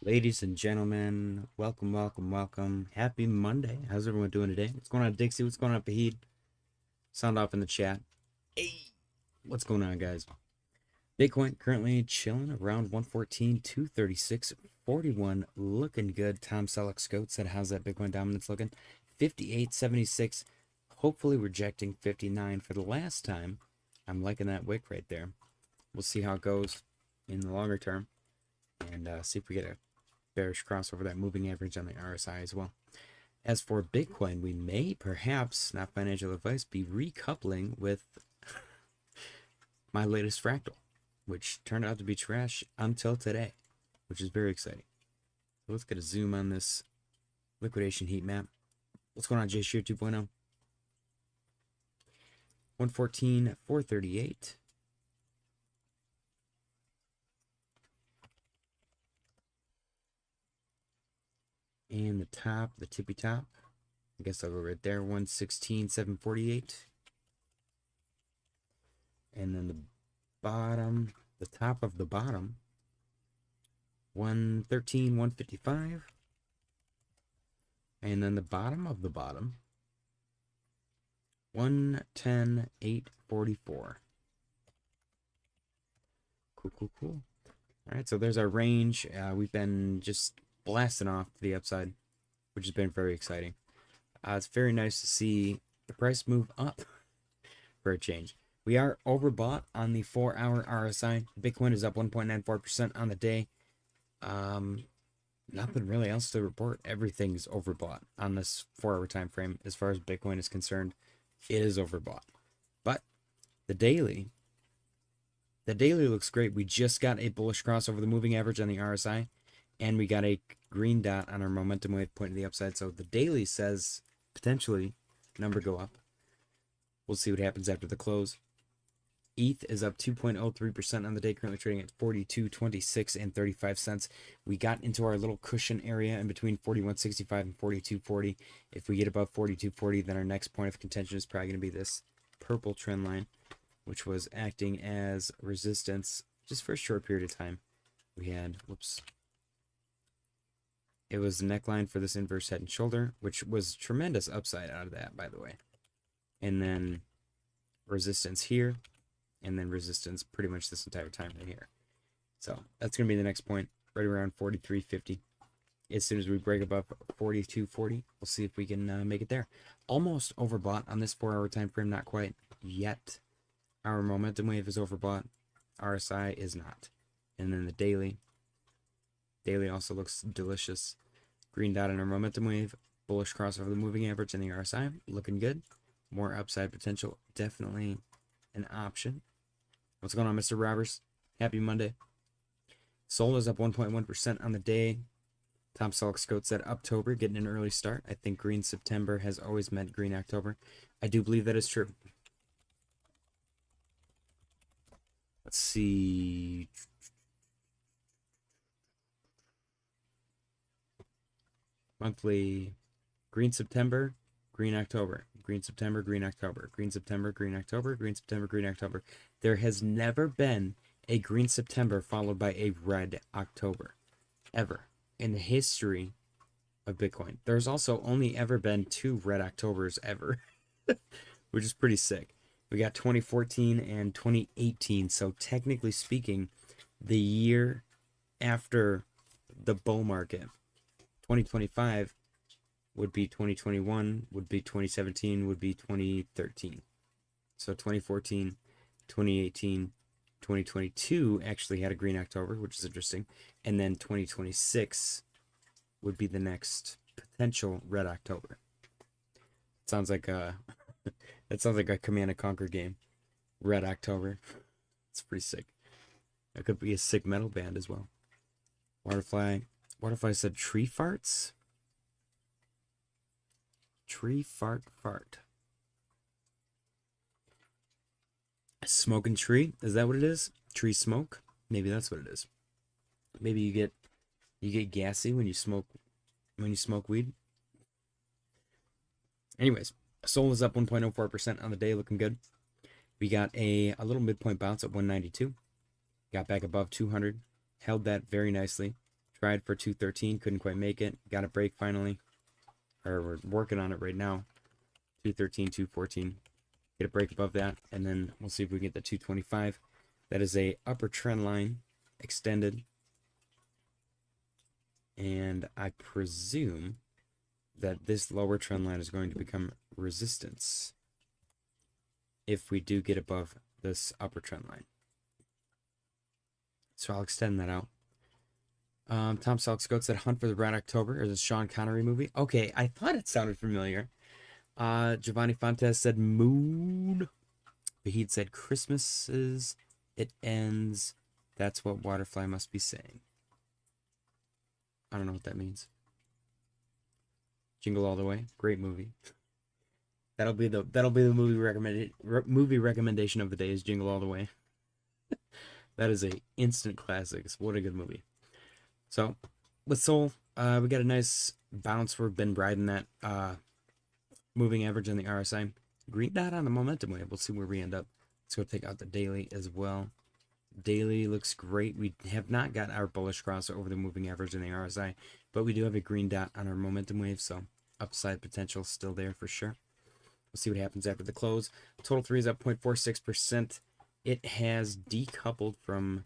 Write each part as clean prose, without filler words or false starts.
Ladies and gentlemen, welcome. Happy Monday. How's everyone doing today? What's going on, Dixie? What's going on, Fahid? Sound off in the chat. Hey, what's going on, guys? Bitcoin currently chilling around 114, 236, 41. Looking good. Tom Selleck Scout said, how's that Bitcoin dominance looking? 58.76. Hopefully rejecting 59 for the last time. I'm liking that wick right there. We'll see how it goes in the longer term. And see if we get a bearish crossover that moving average on the RSI as well. As for Bitcoin, we may perhaps, not financial advice, be recoupling with my latest fractal, which turned out to be trash until today, which is very exciting. So let's get a zoom on this liquidation heat map. What's going on, J Shear 2.0? 114, 438. And the top, the tippy top, I guess I'll go right there, 116, 748. And then the bottom, the top of the bottom, 113, 155. And then the bottom of the bottom, 110, 844. Cool. All right, so there's our range. We've been just blasting off to the upside, which has been very exciting. It's very nice to see the price move up for a change. We are overbought on the 4-hour RSI. Bitcoin is up 1.94% on the day. Nothing really else to report. Everything's overbought on this 4-hour time frame. As far as Bitcoin is concerned, it is overbought. But the daily looks great. We just got a bullish cross over the moving average on the RSI. And we got a green dot on our momentum wave pointing to the upside. So the daily says potentially number go up. We'll see what happens after the close. ETH is up 2.03% on the day, currently trading at 42.26 and 35 cents. We got into our little cushion area in between 41.65 and 42.40. If we get above 42.40, then our next point of contention is probably going to be this purple trend line, which was acting as resistance just for a short period of time. We had, it was the neckline for this inverse head and shoulder, which was tremendous upside out of that, by the way. And then resistance here, and then resistance pretty much this entire time right here. So that's going to be the next point, right around 43.50. As soon as we break above 42.40, we'll see if we can make it there. Almost overbought on this 4-hour time frame, not quite yet. Our momentum wave is overbought. RSI is not. And then the daily also looks delicious. Green dot on our momentum wave, bullish cross over the moving average and the RSI, looking good. More upside potential, definitely an option. What's going on, Mr. Roberts? Happy Monday. Sol is up 1.1% on the day. Tom Selleck Scout said October getting an early start. I think green September has always meant green October. I do believe that is true. Let's see. Monthly, green September, green October, green September, green October, green September, green October, green September, green October. There has never been a green September followed by a red October, ever, in the history of Bitcoin. There's also only ever been 2 red Octobers ever, which is pretty sick. We got 2014 and 2018, so technically speaking, the year after the bull market, 2025 would be 2021, would be 2017, would be 2013. So 2014, 2018, 2022 actually had a green October, which is interesting. And then 2026 would be the next potential red October. It sounds like a that sounds like a Command and Conquer game. Red October. It's pretty sick. That could be a sick metal band as well. Waterfly said tree farts? Tree fart. Smoking tree? Is that what it is? Tree smoke? Maybe that's what it is. Maybe you get gassy when you smoke weed. Anyways, Sol is up 1.04% on the day, looking good. We got a little midpoint bounce at 192. Got back above 200. Held that very nicely. Tried for 213, couldn't quite make it. Got a break finally. Or we're working on it right now. 213, 214. Get a break above that, and then we'll see if we can get the 225. That is a upper trend line extended. And I presume that this lower trend line is going to become resistance if we do get above this upper trend line. So I'll extend that out. Tom Selks Goat said Hunt for the Red October is a Sean Connery movie. Okay, I thought it sounded familiar. Giovanni Fontes said Moon. Vahid said Christmases. It ends. That's what Waterfly must be saying. I don't know what that means. Jingle All the Way, great movie. That'll be the movie recommendation of the day is Jingle All the Way. That is a instant classic. What a good movie. So with Sol, we got a nice bounce. We've been riding that moving average on the RSI. Green dot on the momentum wave. We'll see where we end up. Let's go take out the daily as well. Daily looks great. We have not got our bullish cross over the moving average in the RSI, but we do have a green dot on our momentum wave, so upside potential still there for sure. We'll see what happens after the close. Total 3 is up 0.46%. It has decoupled from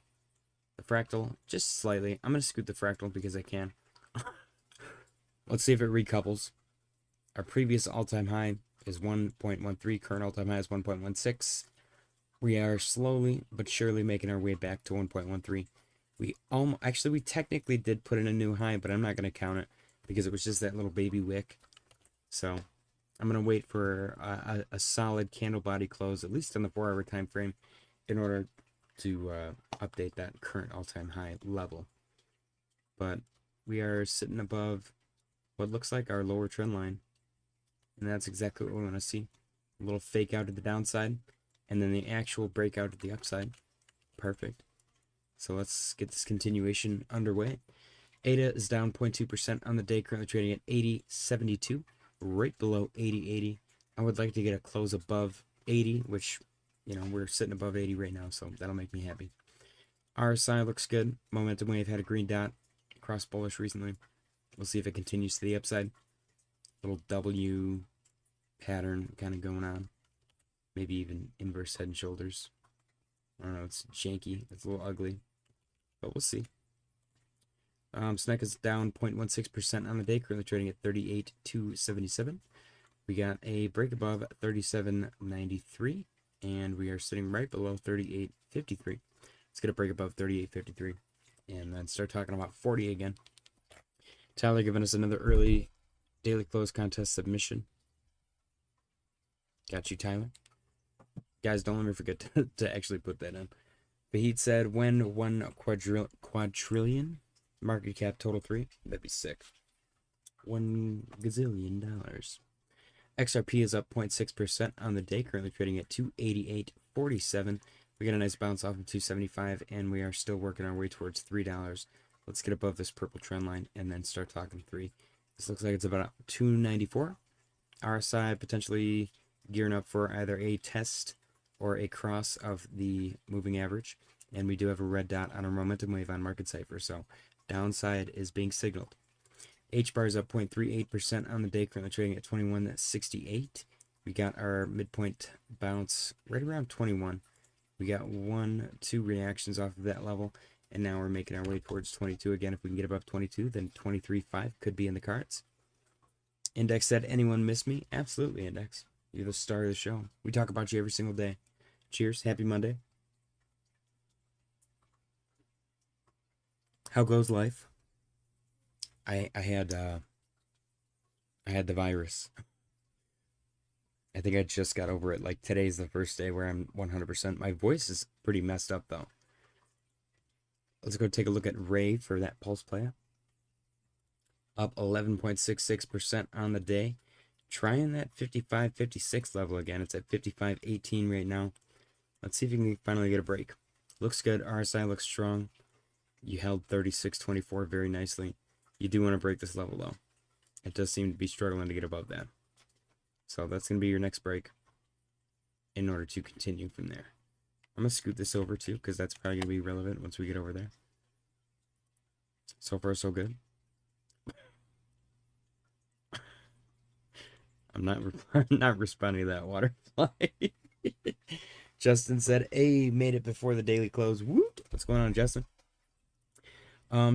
the fractal just slightly. I'm going to scoot the fractal because I can. Let's see if it recouples. Our previous all-time high is 1.13. Current all-time high is 1.16. We are slowly but surely making our way back to 1.13. We technically did put in a new high, but I'm not going to count it because it was just that little baby wick. So I'm going to wait for a solid candle body close, at least on the 4-hour time frame, in order to update that current all-time high level. But we are sitting above what looks like our lower trend line, and that's exactly what we want to see. A little fake out to the downside, and then the actual breakout to the upside. Perfect. So let's get this continuation underway. ADA is down 0.2% on the day, currently trading at 80.72, right below 80.80. I would like to get a close above 80, which, you know, we're sitting above 80 right now, so that'll make me happy. RSI looks good. Momentum wave had a green dot, cross bullish recently. We'll see if it continues to the upside. Little W pattern kind of going on. Maybe even inverse head and shoulders. I don't know, it's janky. It's a little ugly. But we'll see. SNEK is down 0.16% on the day, currently trading at 38.277. We got a break above 37.93, and we are sitting right below 38.53. Let's get a break above 38.53, and then start talking about 40 again. Tyler giving us another early daily close contest submission. Got you, Tyler. Guys, don't let me forget to actually put that in. Vahid said, when 1 quadrillion market cap total 3, that'd be sick. $1 gazillion. XRP is up 0.6% on the day, currently trading at 288.47. We got a nice bounce off of 275, and we are still working our way towards $3. Let's get above this purple trend line and then start talking 3. This looks like it's about 294. RSI potentially gearing up for either a test or a cross of the moving average, and we do have a red dot on our momentum wave on Market Cipher, so downside is being signaled. HBAR is up 0.38% on the day, currently trading at 21.68. We got our midpoint bounce right around 21. We got 1-2 reactions off of that level, and now we're making our way towards 22 again. If we can get above 22, then 23.5 could be in the cards. Index said, anyone miss me? Absolutely, Index. You're the star of the show. We talk about you every single day. Cheers. Happy Monday. How goes life? I had the virus. I think I just got over it. Like, today's the first day where I'm 100%. My voice is pretty messed up, though. Let's go take a look at Ray for that pulse play. Up 11.66% on the day. Trying that 55.56 level again. It's at 55.18 right now. Let's see if you can finally get a break. Looks good. RSI looks strong. You held 36.24 very nicely. You do want to break this level, though. It does seem to be struggling to get above that. So that's going to be your next break in order to continue from there. I'm going to scoot this over, too, because that's probably going to be relevant once we get over there. So far, so good. I'm not not responding to that waterfly. Justin said, "Hey, made it before the daily close." Whoop! What's going on, Justin?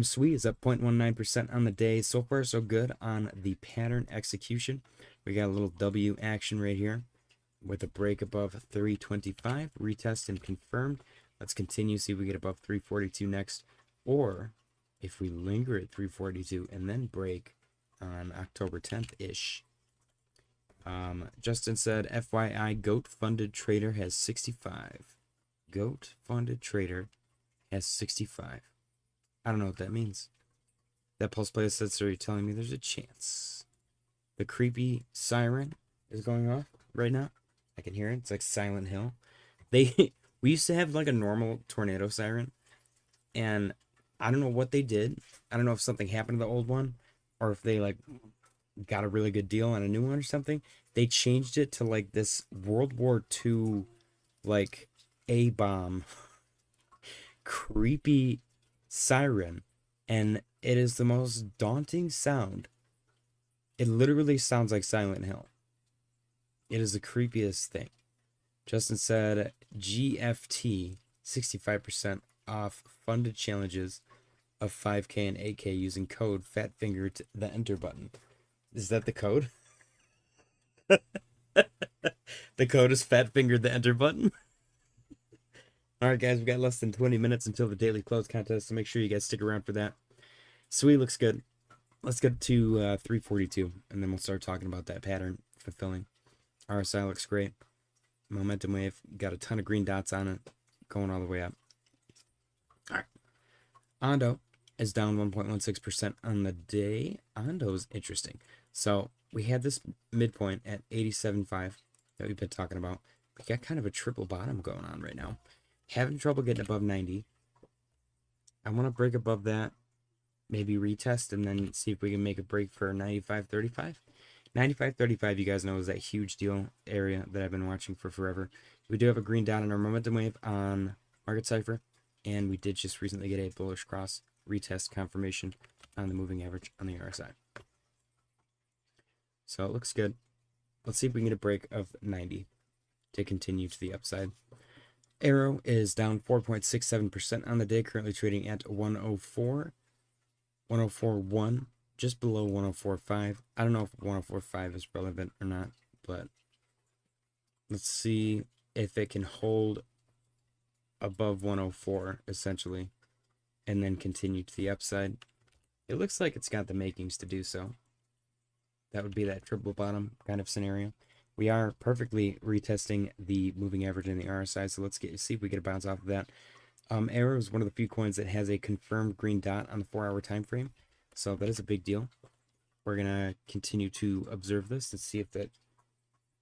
Sweet is up 0.19% on the day. So far, so good on the pattern execution. We got a little W action right here with a break above 325. Retest and confirmed. Let's continue, see if we get above 342 next. Or if we linger at 342 and then break on October 10th-ish. Justin said, FYI, GOAT funded trader has 65. GOAT funded trader has 65. I don't know what that means. That Pulse Play said, so you're telling me there's a chance. The creepy siren is going off right now. I can hear it. It's like Silent Hill. We used to have like a normal tornado siren, and I don't know what they did. I don't know if something happened to the old one, or if they like got a really good deal on a new one or something. They changed it to like this World War II like A-bomb creepy siren, and it is the most daunting sound. It literally sounds like Silent Hill. It is the creepiest thing. Justin said GFT 65% off funded challenges of 5K and 8K using code fat fingered the enter button. Is that the code? The code is fat fingered the enter button. All right, guys, we got less than 20 minutes until the daily close contest, so make sure you guys stick around for that. Sweet looks good. Let's get to 342, and then we'll start talking about that pattern fulfilling. RSI looks great. Momentum wave got a ton of green dots on it, going all the way up. All right. Ondo is down 1.16% on the day. Ondo is interesting. So we had this midpoint at 87.5 that we've been talking about. We got kind of a triple bottom going on right now. Having trouble getting above 90. I want to break above that, maybe retest, and then see if we can make a break for 95.35. 95.35, you guys know, is that huge deal area that I've been watching for forever. We do have a green dot on our momentum wave on Market Cipher, and we did just recently get a bullish cross retest confirmation on the moving average on the RSI. So it looks good. Let's see if we can get a break of 90 to continue to the upside. Arrow is down 4.67% on the day, currently trading at 104.1, just below 104.5. I don't know if 104.5 is relevant or not, but let's see if it can hold above 104, essentially, and then continue to the upside. It looks like it's got the makings to do so. That would be that triple bottom kind of scenario. We are perfectly retesting the moving average in the RSI, so let's see if we get a bounce off of that. Arrow is one of the few coins that has a confirmed green dot on the 4-hour time frame, so that is a big deal. We're going to continue to observe this and see if that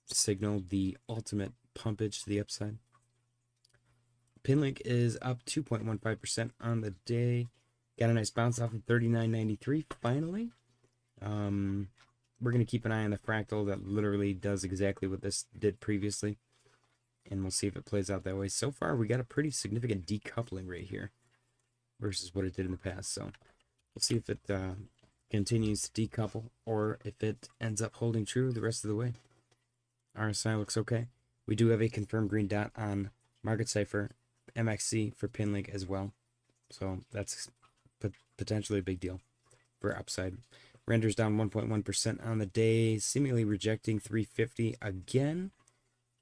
signaled the ultimate pumpage to the upside. Pinlink is up 2.15% on the day. Got a nice bounce off of 39.93 finally. We're going to keep an eye on the fractal that literally does exactly what this did previously, and we'll see if it plays out that way. So far, we got a pretty significant decoupling right here versus what it did in the past. So we'll see if it continues to decouple or if it ends up holding true the rest of the way. RSI looks okay. We do have a confirmed green dot on Market Cipher, MXC for Pinlink as well. So that's potentially a big deal for upside. Renders down 1.1% on the day, seemingly rejecting 350 again.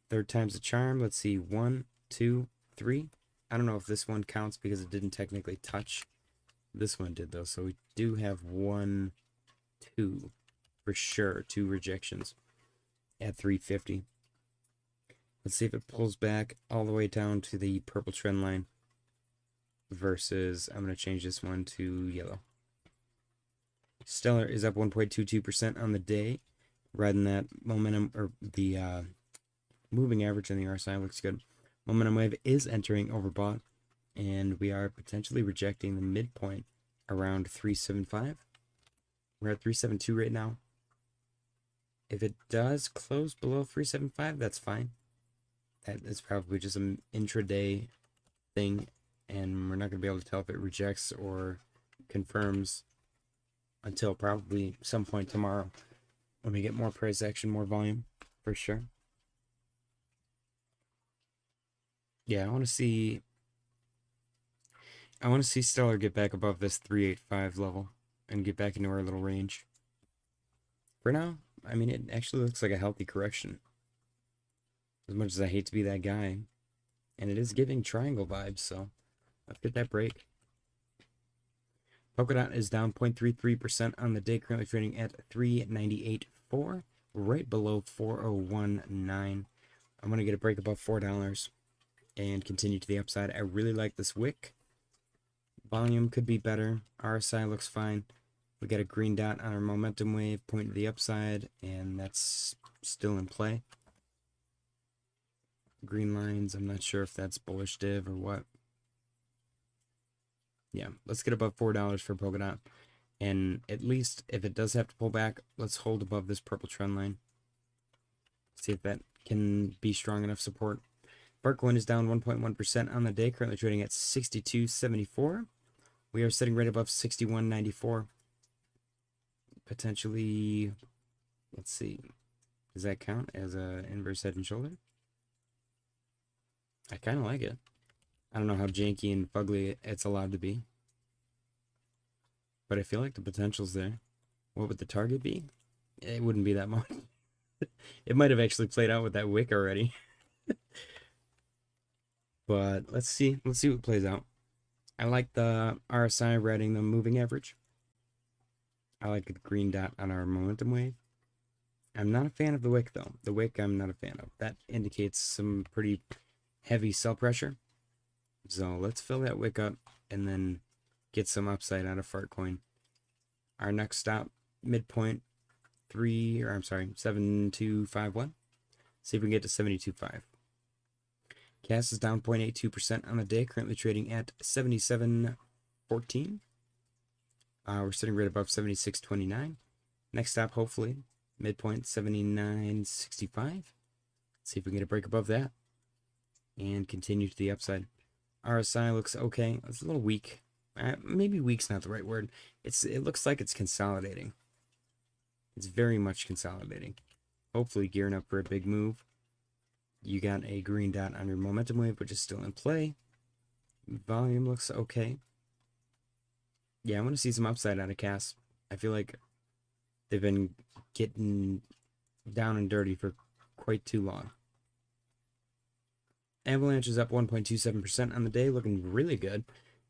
Third time's the charm. Let's see, 1, 2, 3. I don't know if this one counts because it didn't technically touch. This one did though, so we do have 1, 2 for sure. 2 rejections at 350. Let's see if it pulls back all the way down to the purple trend line versus, I'm going to change this one to yellow. Stellar is up 1.22% on the day, riding that momentum, or the moving average on the RSI looks good. Momentum wave is entering overbought, and we are potentially rejecting the midpoint around 375. We're at 372 right now. If it does close below 375, that's fine. That is probably just an intraday thing, and we're not going to be able to tell if it rejects or confirms until probably some point tomorrow when we get more price action, more volume, for sure. Yeah, I want to see Stellar get back above this 385 level and get back into our little range. For now, I mean, it actually looks like a healthy correction. As much as I hate to be that guy. And it is giving triangle vibes, so let's get that break. Polkadot is down 0.33% on the day, currently trading at 398.4, right below 401.9. I'm going to get a break above $4 and continue to the upside. I really like this wick. Volume could be better. RSI looks fine. We got a green dot on our momentum wave pointing to the upside, and that's still in play. Green lines, I'm not sure if that's bullish div or what. Yeah, let's get above $4 for Polkadot. And at least if it does have to pull back, let's hold above this purple trend line. See if that can be strong enough support. Bitcoin is down 1.1% on the day, currently trading at 62.74. We are sitting right above 61.94. Potentially, let's see, does that count as a inverse head and shoulder? I kind of like it. I don't know how janky and fugly it's allowed to be, but I feel like the potential's there. What would the target be? It wouldn't be that much. It might have actually played out with that wick already. But let's see what plays out. I like the RSI riding the moving average. I like the green dot on our momentum wave. I'm not a fan of the wick though. The wick I'm not a fan of. That indicates some pretty heavy sell pressure. So let's fill that wick up and then get some upside out of Fartcoin. Our next stop, midpoint 7251. See if we can get to 72.5. CAS is down 0.82% on the day, currently trading at 77.14. We're sitting right above 76.29. Next stop, hopefully, midpoint 79.65. See if we can get a break above that and continue to the upside. RSI looks okay. It's a little weak. Maybe weak's not the right word. It looks like it's consolidating. It's very much consolidating. Hopefully gearing up for a big move. You got a green dot on your momentum wave, which is still in play. Volume looks okay. Yeah, I want to see some upside out of CAS. I feel like they've been getting down and dirty for quite too long. Avalanche is up 1.27% on the day, looking really good.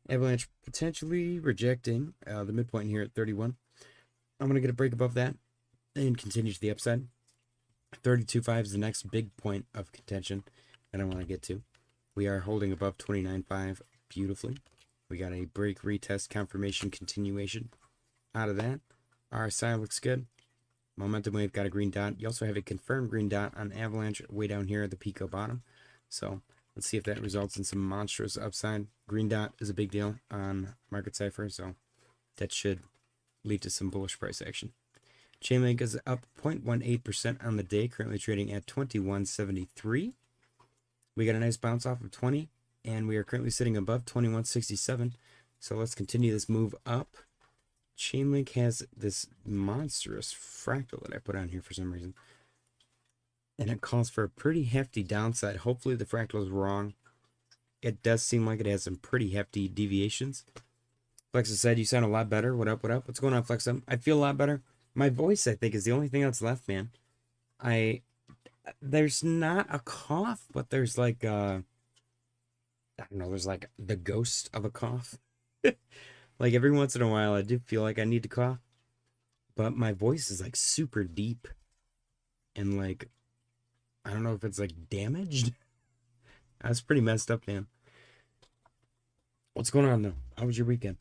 Avalanche potentially rejecting the midpoint here at 31. I'm going to get a break above that and continue to the upside. 32.5 is the next big point of contention that I want to get to. We are holding above 29.5 beautifully. We got a break, retest, confirmation, continuation out of that. RSI looks good. Momentum wave got a green dot. You also have a confirmed green dot on Avalanche way down here at the Pico bottom. So let's see if that results in some monstrous upside. Green dot is a big deal on Market Cipher, so that should lead to some bullish price action. Chainlink is up 0.18% on the day, currently trading at 21.73. We got a nice bounce off of 20, and we are currently sitting above 21.67. So let's continue this move up. Chainlink has this monstrous fractal that I put on here for some reason, and it calls for a pretty hefty downside. Hopefully the fractal is wrong. It does seem like it has some pretty hefty deviations. Flexa said, you sound a lot better. What up, what up? What's going on, Flexa? I feel a lot better. My voice, I think, is the only thing that's left, man. There's not a cough, but there's like, I don't know, there's like the ghost of a cough. Like every once in a while, I do feel like I need to cough, but my voice is like super deep and like, I don't know if it's like damaged. That's pretty messed up, man. What's going on though? How was your weekend?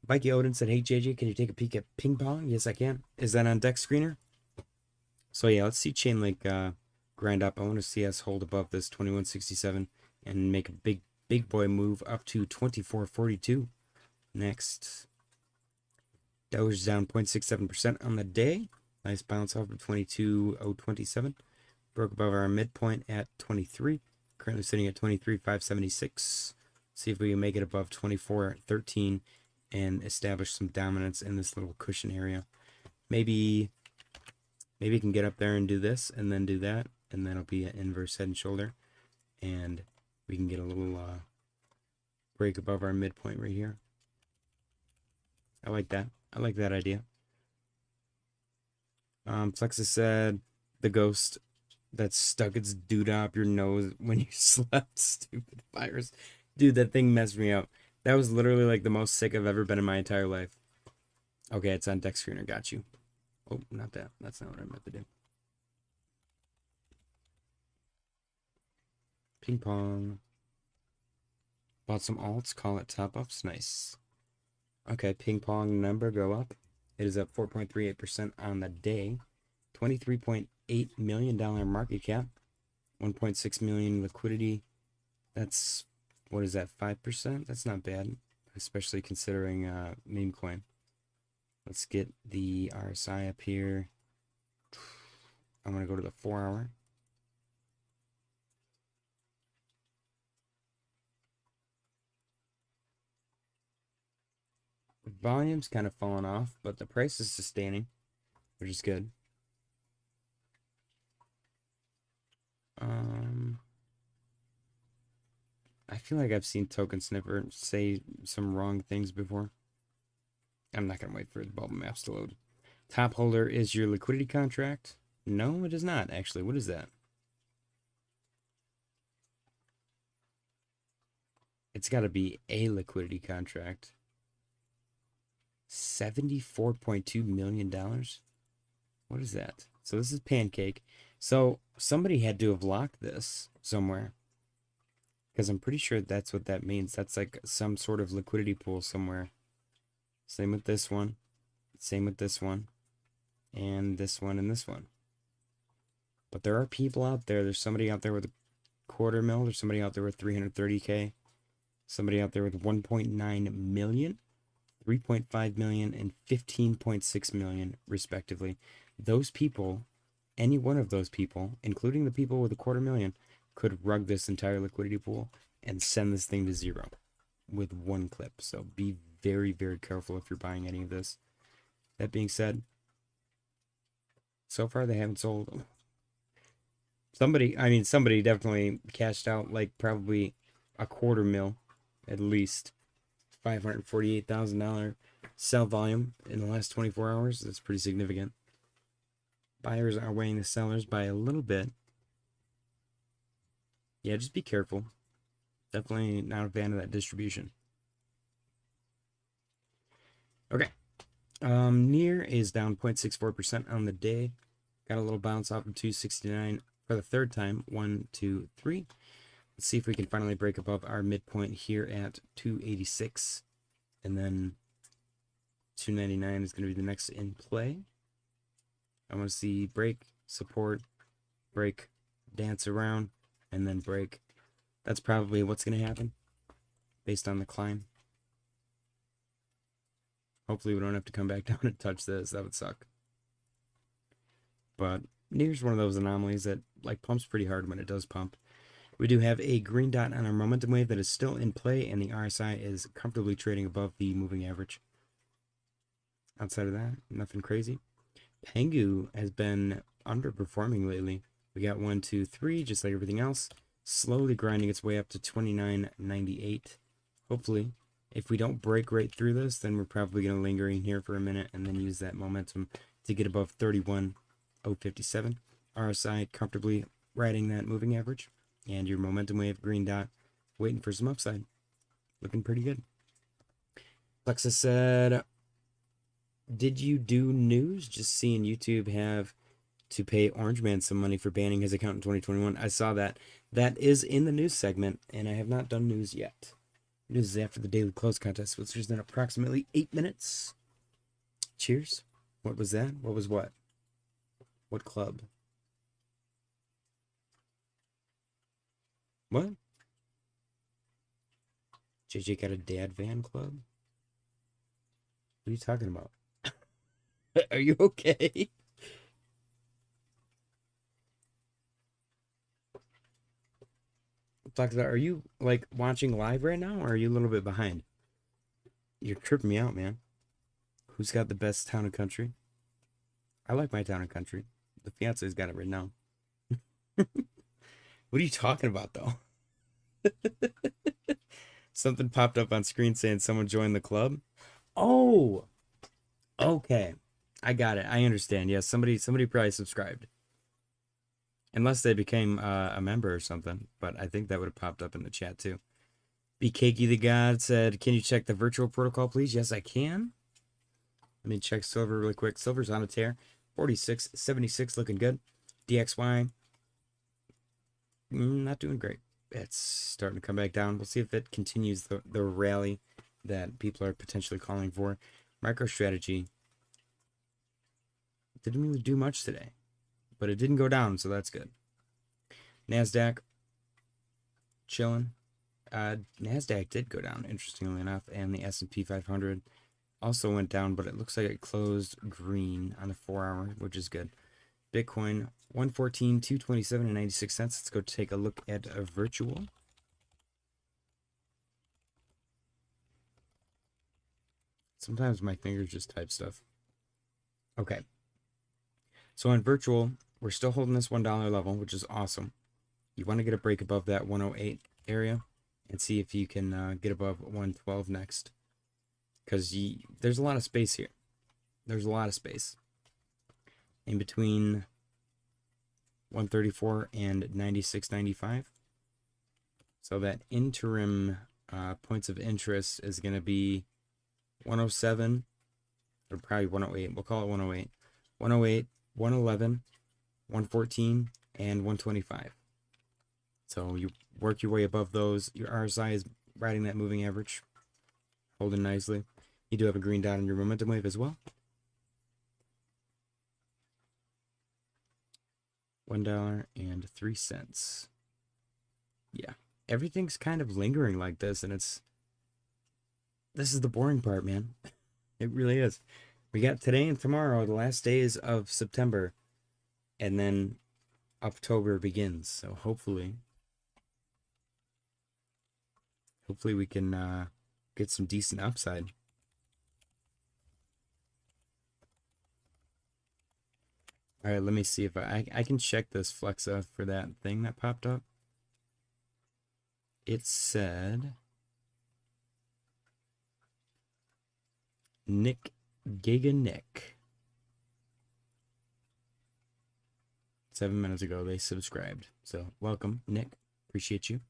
Mikey Odin said, hey JJ, can you take a peek at ping pong? Yes, I can. Is that on deck screener? So yeah, let's see Chainlink grind up. I want to see us hold above this 21.67 and make a big boy move up to 24.42. Next, Doge is down 0.67% on the day. Nice bounce off of 22.027. Broke above our midpoint at 23. Currently sitting at 23.576. See if we can make it above 24.13 and establish some dominance in this little cushion area. Maybe it can get up there and do this and then do that, and that'll be an inverse head and shoulder, and we can get a little break above our midpoint right here. I like that. I like that idea. Plexus said the ghost that stuck its doodah up your nose when you slept. Stupid virus. Dude, that thing messed me up. That was literally like the most sick I've ever been in my entire life. Okay, it's on deck screener. Got you. Oh, not that. That's not what I meant to do. Ping pong. Bought some alts. Call it top ups. Nice. Okay, ping pong number go up. It is up 4.38% on the day. $23.8 million market cap. 1.6 million liquidity. That's, what is that, 5%? That's not bad, especially considering Memecoin. Let's get the RSI up here. I'm going to go to the 4-hour. Volume's kind of fallen off, but the price is sustaining, which is good. I feel like I've seen Token Sniffer say some wrong things before. I'm not going to wait for the bubble maps to load. Top holder is your liquidity contract. No, it is not, actually. What is that? It's got to be a liquidity contract. $74.2 million? What is that? So this is Pancake. So somebody had to have locked this somewhere, because I'm pretty sure that's what that means. That's like some sort of liquidity pool somewhere. Same with this one. Same with this one. And this one and this one. But there are people out there. There's somebody out there with a $250,000. There's somebody out there with 330K. Somebody out there with 1.9 million. 3.5 million and 15.6 million respectively. Those people, any one of those people, including the people with a $250,000, could rug this entire liquidity pool and send this thing to zero with one clip. So be very, very careful if you're buying any of this. That being said, so far they haven't sold. Somebody definitely cashed out like probably a $250,000 at least. $548,000 sell volume in the last 24 hours. That's pretty significant. Buyers are weighing the sellers by a little bit. Yeah, just be careful. Definitely not a fan of that distribution. Okay. Near is down 0.64% on the day. Got a little bounce off of 269 for the third time. 1, 2, 3. Let's see if we can finally break above our midpoint here at 286. And then 299 is going to be the next in play. I want to see break, support, break, dance around, and then break. That's probably what's going to happen based on the climb. Hopefully we don't have to come back down and touch this. That would suck. But near's one of those anomalies that like pumps pretty hard when it does pump. We do have a green dot on our momentum wave that is still in play, and the RSI is comfortably trading above the moving average. Outside of that, nothing crazy. Pengu has been underperforming lately. We got 1, 2, 3, just like everything else, slowly grinding its way up to 29.98. Hopefully, if we don't break right through this, then we're probably going to linger in here for a minute and then use that momentum to get above 31.057. RSI comfortably riding that moving average. And your momentum wave, green dot, waiting for some upside. Looking pretty good. Plexus said, did you do news? Just seeing YouTube have to pay Orange Man some money for banning his account in 2021. I saw that. That is in the news segment, and I have not done news yet. News is after the daily close contest, which is in approximately 8 minutes. Cheers. What was that? What was what? What club? What? JJ got a dad van club? What are you talking about? Are you okay? Are you like watching live right now, or are you a little bit behind? You're tripping me out, man. Who's got the best town and country? I like my town and country. The fiance's got it written down. What are you talking about, though? Something popped up on screen saying someone joined the club. Oh, okay. I got it. I understand. Yes, somebody probably subscribed. Unless they became a member or something. But I think that would have popped up in the chat too. BKG the God said, can you check the virtual protocol, please? Yes, I can. Let me check silver really quick. Silver's on a tear. 46.76 looking good. DXY, not doing great. It's starting to come back down. We'll see if it continues the rally that people are potentially calling for. MicroStrategy didn't really do much today, but it didn't go down, so that's good. NASDAQ, chilling. NASDAQ did go down, interestingly enough, and the S&P 500 also went down, but it looks like it closed green on the 4-hour, which is good. Bitcoin, 114,227.96. Let's go take a look at a virtual. Sometimes my fingers just type stuff. Okay. So on virtual, we're still holding this $1 level, which is awesome. You want to get a break above that 108 area and see if you can get above 112 next. Because there's a lot of space here. There's a lot of space. In between 134 and 96.95. So that interim points of interest is going to be 107, or probably 108. We'll call it 108. 108, 111, 114, and 125. So you work your way above those. Your RSI is riding that moving average, holding nicely. You do have a green dot on your momentum wave as well. $1.03. Yeah, everything's kind of lingering like this, and this is the boring part, man. It really is. We got today and tomorrow, the last days of September, and then October begins. So hopefully we can get some decent upside. All right, let me see if I can check this Flexa for that thing that popped up. It said Nick Giga Nick. 7 minutes ago, they subscribed. So welcome, Nick. Appreciate you.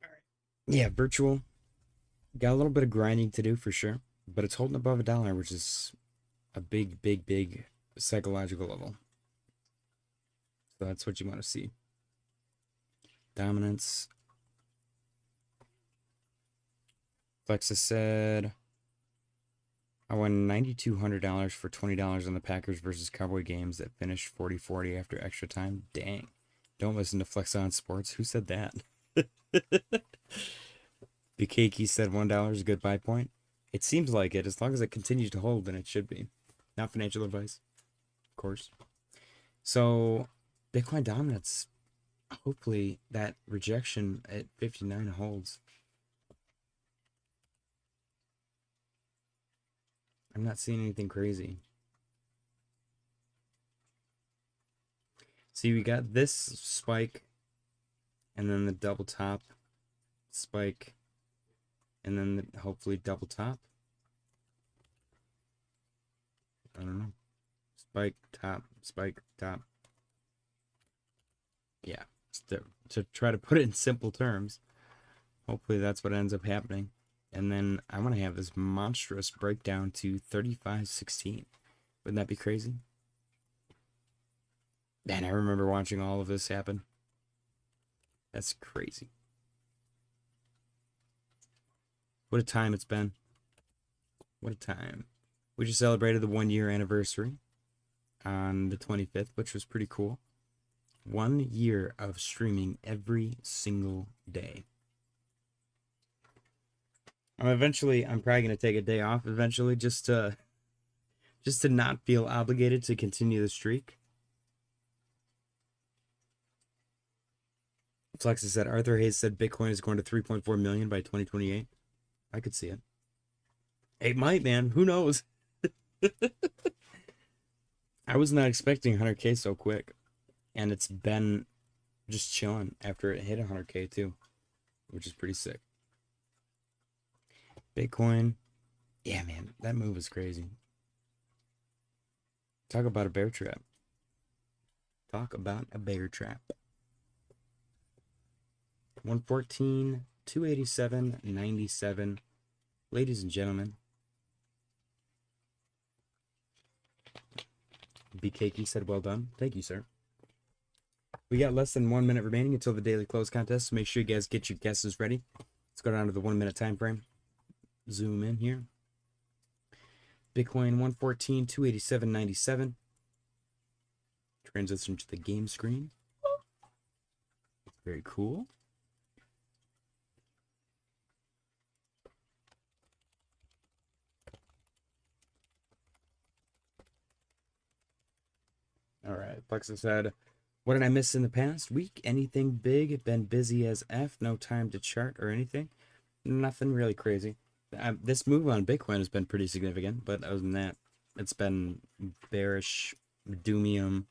All right. Yeah, virtual. Got a little bit of grinding to do for sure, but it's holding above $1, which is a big psychological level. So that's what you want to see. Dominance. Flexa said, I won $9,200 for $20 on the Packers versus Cowboy games that finished 40-40 after extra time. Dang. Don't listen to Flexa on Sports. Who said that? BKK said $1 is a good buy point. It seems like it. As long as it continues to hold, then it should be. Not financial advice, of course. So, Bitcoin dominance. Hopefully that rejection at 59 holds. I'm not seeing anything crazy. See, we got this spike, and then the double top spike, and then hopefully double top. I don't know. Spike, top, spike, top. Yeah, to try to put it in simple terms. Hopefully that's what ends up happening. And then I want to have this monstrous breakdown to 35.16. Wouldn't that be crazy? Man, I remember watching all of this happen. That's crazy. What a time it's been. What a time. We just celebrated the 1-year anniversary on the 25th, which was pretty cool. 1 year of streaming every single day. I'm probably going to take a day off eventually just to not feel obligated to continue the streak. Flexa said, Arthur Hayes said Bitcoin is going to 3.4 million by 2028. I could see it. It might, man. Who knows? I was not expecting 100K so quick. And it's been just chilling after it hit 100K too, which is pretty sick. Bitcoin. Yeah, man. That move was crazy. Talk about a bear trap. Talk about a bear trap. 114, 287, 97. Ladies and gentlemen. BKK said, well done. Thank you, sir. We got less than 1 minute remaining until the daily close contest. So make sure you guys get your guesses ready. Let's go down to the 1 minute time frame. Zoom in here. Bitcoin 114, 287, 97. Transition to the game screen. Very cool. All right, Plexus said, what did I miss in the past week? Anything big? Been busy as F, no time to chart or anything? Nothing really crazy. This move on Bitcoin has been pretty significant, but other than that, it's been bearish, doomium.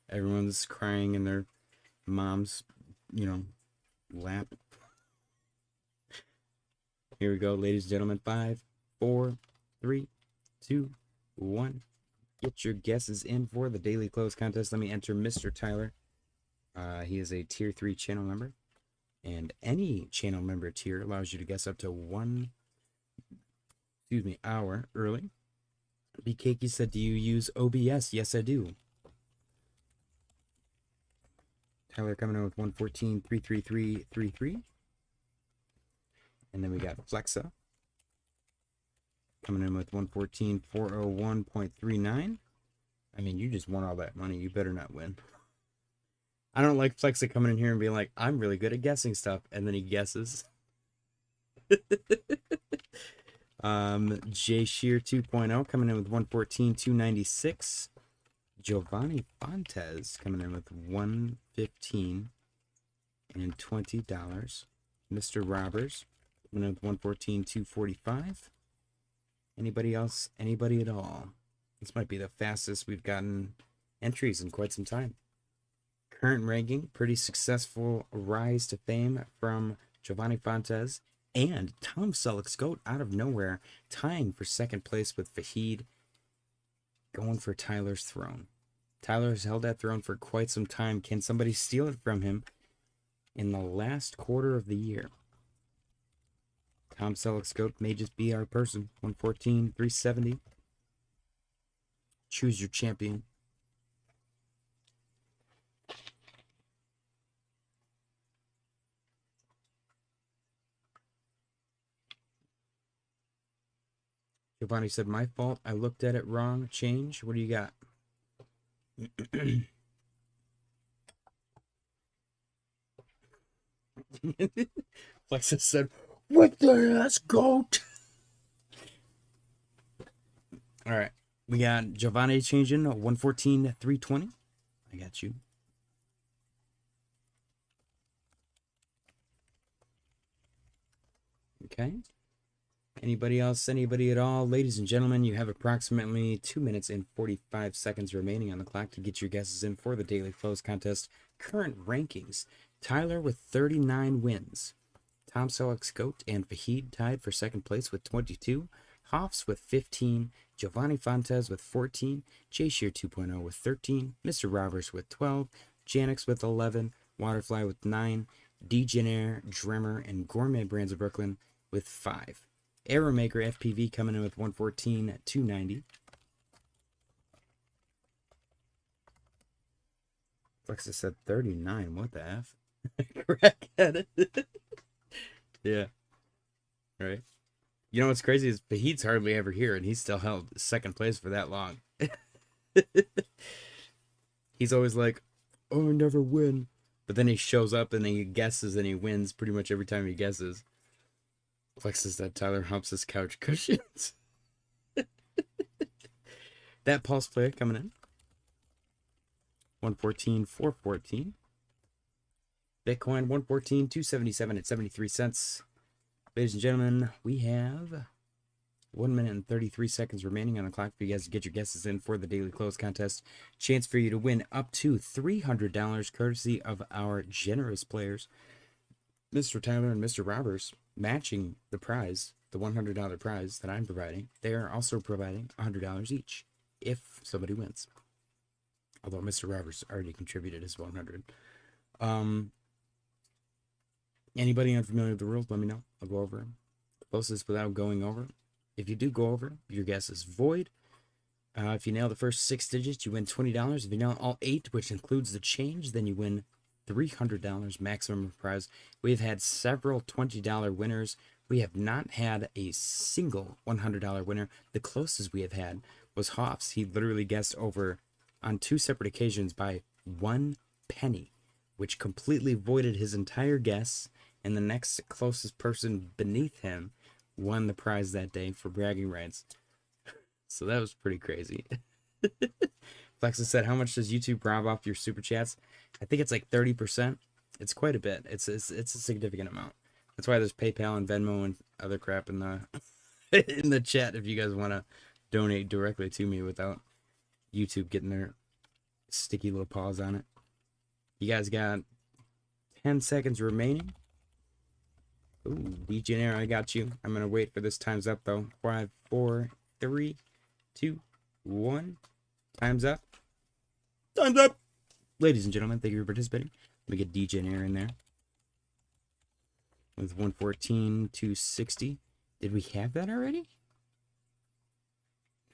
Everyone's crying in their mom's, lap. Here we go, ladies and gentlemen. 5, 4, 3, 2, 1. Get your guesses in for the daily close contest. Let me enter Mr. Tyler. He is a tier 3 channel member, and any channel member tier allows you to guess up to 1 hour early. BKK said, do you use OBS? Yes, I do. Tyler coming in with 114, 333, 33. And then we got Flexa coming in with 114, 401.39. I mean, you just won all that money. You better not win. I don't like Flexa coming in here and being like, I'm really good at guessing stuff. And then he guesses. J Shear 2.0 coming in with 114, 296. Giovanni Fontes coming in with 115 and $20. Mr. Robbers coming in with 114, 245. Anybody else? Anybody at all? This might be the fastest we've gotten entries in quite some time. Current ranking, pretty successful rise to fame from Giovanni Fontes and Tom Selleck's GOAT out of nowhere, tying for second place with Fahid, going for Tyler's throne. Tyler's held that throne for quite some time. Can somebody steal it from him in the last quarter of the year? Tom Selleck's GOAT may just be our person. 114, 370. Choose your champion. Giovanni said, my fault. I looked at it wrong. Change. What do you got? Flexus said, what the ass goat? All right. We got Giovanni changing 114, 320. I got you. Okay. Anybody else? Anybody at all? Ladies and gentlemen, you have approximately 2 minutes and 45 seconds remaining on the clock to get your guesses in for the daily close contest. Current rankings. Tyler with 39 wins. Tom Selleck's GOAT and Fahid tied for second place with 22. Hoffs with 15. Giovanni Fontes with 14. J Shear 2.0 with 13. Mr. Roberts with 12. Janix with 11. Waterfly with 9. Degenair, Dremmer, and Gourmet Brands of Brooklyn with 5. Arrowmaker FPV coming in with 114, 290. Flexus said 39. What the F? Crackhead. Yeah. Right. You know what's crazy is Fahid's hardly ever here, and he's still held second place for that long. He's always like, oh, I never win. But then he shows up and then he guesses and he wins pretty much every time he guesses. Flexes that Tyler humps his couch cushions. That pulse player coming in. 114, 414. Bitcoin 114, 277 at 73 cents. Ladies and gentlemen, we have 1 minute and 33 seconds remaining on the clock for you guys to get your guesses in for the daily close contest. Chance for you to win up to $300 courtesy of our generous players, Mr. Tyler and Mr. Roberts, matching the prize, the $100 prize that I'm providing. They are also providing $100 each if somebody wins. Although Mr. Roberts already contributed his $100. Anybody unfamiliar with the rules, let me know. I'll go over them. Closest without going over. If you do go over, your guess is void. If you nail the first 6 digits, you win $20. If you nail all 8, which includes the change, then you win $300 maximum prize. We've had several $20 winners. We have not had a single $100 winner. The closest we have had was Hoffs. He literally guessed over on 2 separate occasions by 1 penny, which completely voided his entire guess, and the next closest person beneath him won the prize that day for bragging rights. So that was pretty crazy. Flexa said, how much does YouTube rob off your super chats? I think it's like 30%. It's quite a bit. It's a significant amount. That's why there's PayPal and Venmo and other crap in the in the chat if you guys want to donate directly to me without YouTube getting their sticky little paws on it. You guys got 10 seconds remaining. Ooh, Degenerate, I got you. I'm gonna wait for this. Time's up though. 5, 4, 3, 2, 1. Time's up. Time's up. Ladies and gentlemen, thank you for participating. Let me get Degenerate in there. With 114, 260. Did we have that already?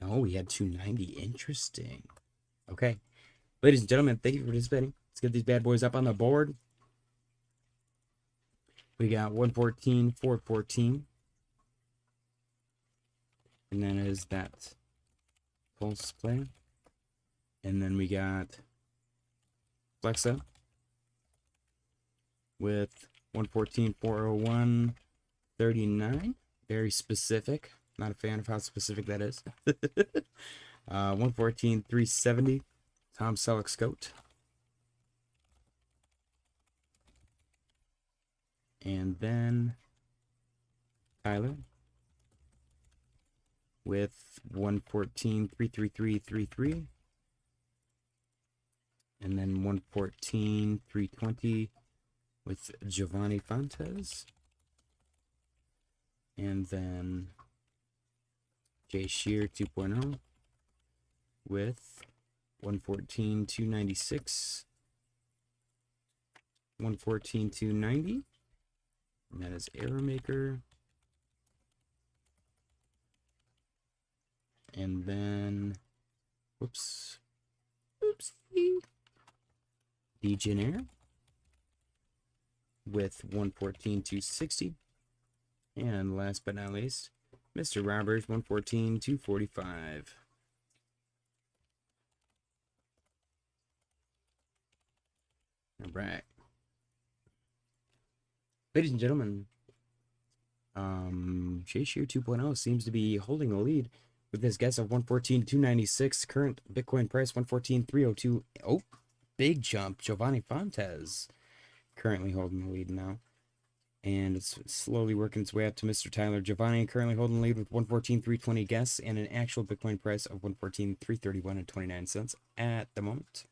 No, we had 290. Interesting. Okay. Ladies and gentlemen, thank you for participating. Let's get these bad boys up on the board. We got 114, 414. And then is that pulse play. And then we got Flexa with 114, 401, 39. Very specific. Not a fan of how specific that is. 114, 370. Tom Selleck Scout. And then Tyler with 114, 333, 33. And then 114, 320 with Giovanni Fontes. And then Jay Shear 2.0 with 114, 296. 114, 290. And that is Error Maker. And then, whoopsie, Degenerate with 114, 260. And last but not least, Mr. Roberts, 114, 245. All right. Ladies and gentlemen, Jay Shear 2.0 seems to be holding the lead with his guess of 114,296. Current Bitcoin price 114,302. Oh, big jump. Giovanni Fontes currently holding the lead now. And it's slowly working its way up to Mr. Tyler. Giovanni currently holding the lead with 114,320 guess and an actual Bitcoin price of 114,331.29 at the moment.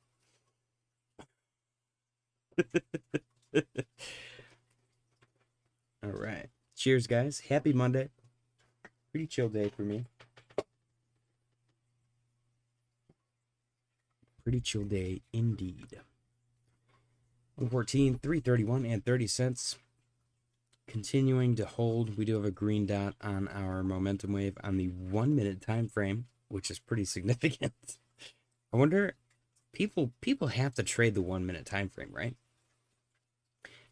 All right. Cheers, guys. Happy Monday. Pretty chill day for me. Pretty chill day indeed. 114, 331 and 30 cents. Continuing to hold. We do have a green dot on our momentum wave on the 1 minute time frame, which is pretty significant. I wonder, people have to trade the 1 minute time frame, right?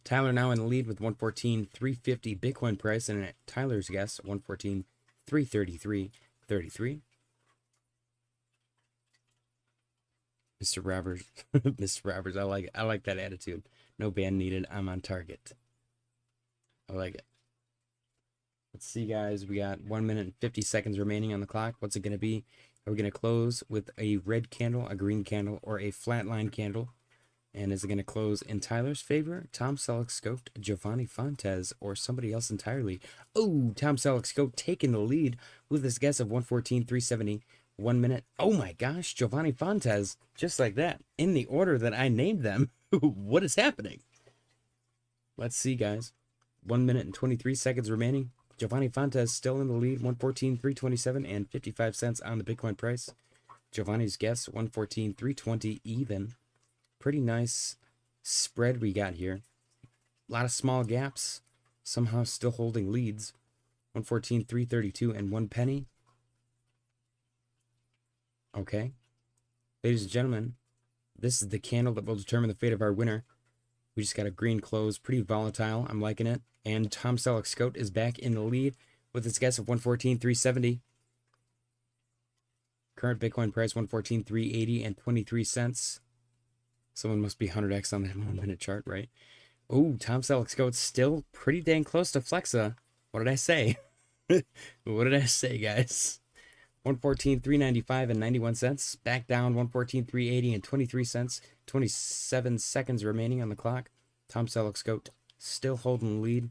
Tyler now in the lead with 114,350 Bitcoin price, and at Tyler's guess 114,333.33. Mr. Roberts, Mr. Roberts, I like that attitude. No ban needed. I'm on target. I like it. Let's see, guys. We got 1 minute and 50 seconds remaining on the clock. What's it going to be? Are we going to close with a red candle, a green candle, or a flatline candle? And is it going to close in Tyler's favor? Tom Selleck scoped Giovanni Fontes or somebody else entirely? Oh, Tom Selleck scoped taking the lead with his guess of 114.370. 1 minute. Oh my gosh, Giovanni Fontes. Just like that. In the order that I named them. What is happening? Let's see, guys. 1 minute and 23 seconds remaining. Giovanni Fontes still in the lead. 114.327 and 55 cents on the Bitcoin price. Giovanni's guess, 114.320 even. Pretty nice spread we got here. A lot of small gaps. Somehow still holding leads. 114.332 and 1 penny. Okay. Ladies and gentlemen, this is the candle that will determine the fate of our winner. We just got a green close. Pretty volatile. I'm liking it. And Tom Selleck Scout is back in the lead with his guess of 114.370. Current Bitcoin price 114.380 and 23 cents. Someone must be 100x on that 1 minute chart, right? Oh, Tom Selleck Scout's still pretty dang close to Flexa. What did I say? What did I say, guys? 114.395 and 91 cents. Back down 114.380 and 23 cents. 27 seconds remaining on the clock. Tom Selleck Scout still holding the lead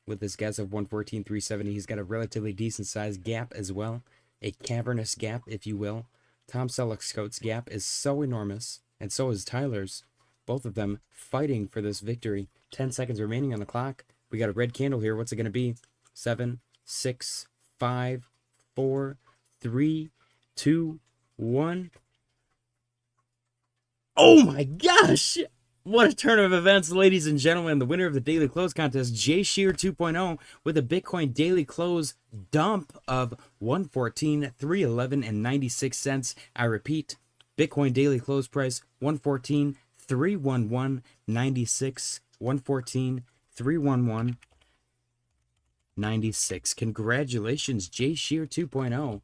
with his guess of 114.370. He's got a relatively decent sized gap as well. A cavernous gap, if you will. Tom Selleck Scout's gap is so enormous, and so is Tyler's. Both of them fighting for this victory. 10 seconds remaining on the clock. We got a red candle here. What's it going to be? 7, 6, 5, 4, 3, 2, 1. Oh my gosh! What a turn of events, ladies and gentlemen. The winner of the Daily Close Contest, Jay Shear 2.0, with a Bitcoin Daily Close dump of 114.311 and 96 cents. I repeat, Bitcoin Daily Close price 114.311.96. 114.311.96. Congratulations, Jay Shear 2.0.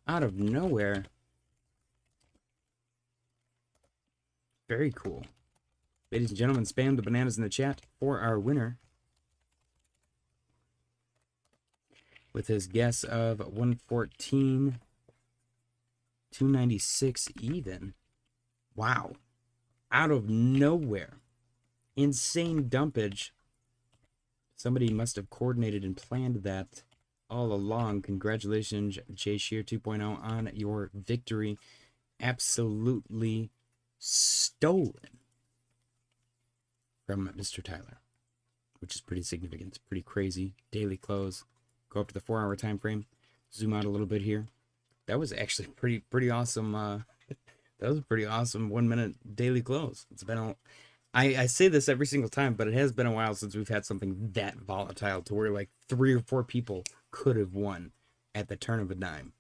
Out of nowhere. Very cool. Ladies and gentlemen, spam the bananas in the chat for our winner with his guess of 114.296 even. Wow. Out of nowhere. Insane dumpage. Somebody must have coordinated and planned that all along. Congratulations, Jay Shear 2.0, on your victory. Absolutely stolen from Mr. Tyler, which is pretty significant. Pretty crazy. Daily close. Go up to the 4-hour time frame. Zoom out a little bit here. That was actually pretty awesome. That was a pretty awesome 1 minute daily close. It's been I say this every single time, but it has been a while since we've had something that volatile to where like 3 or 4 people could have won at the turn of a dime.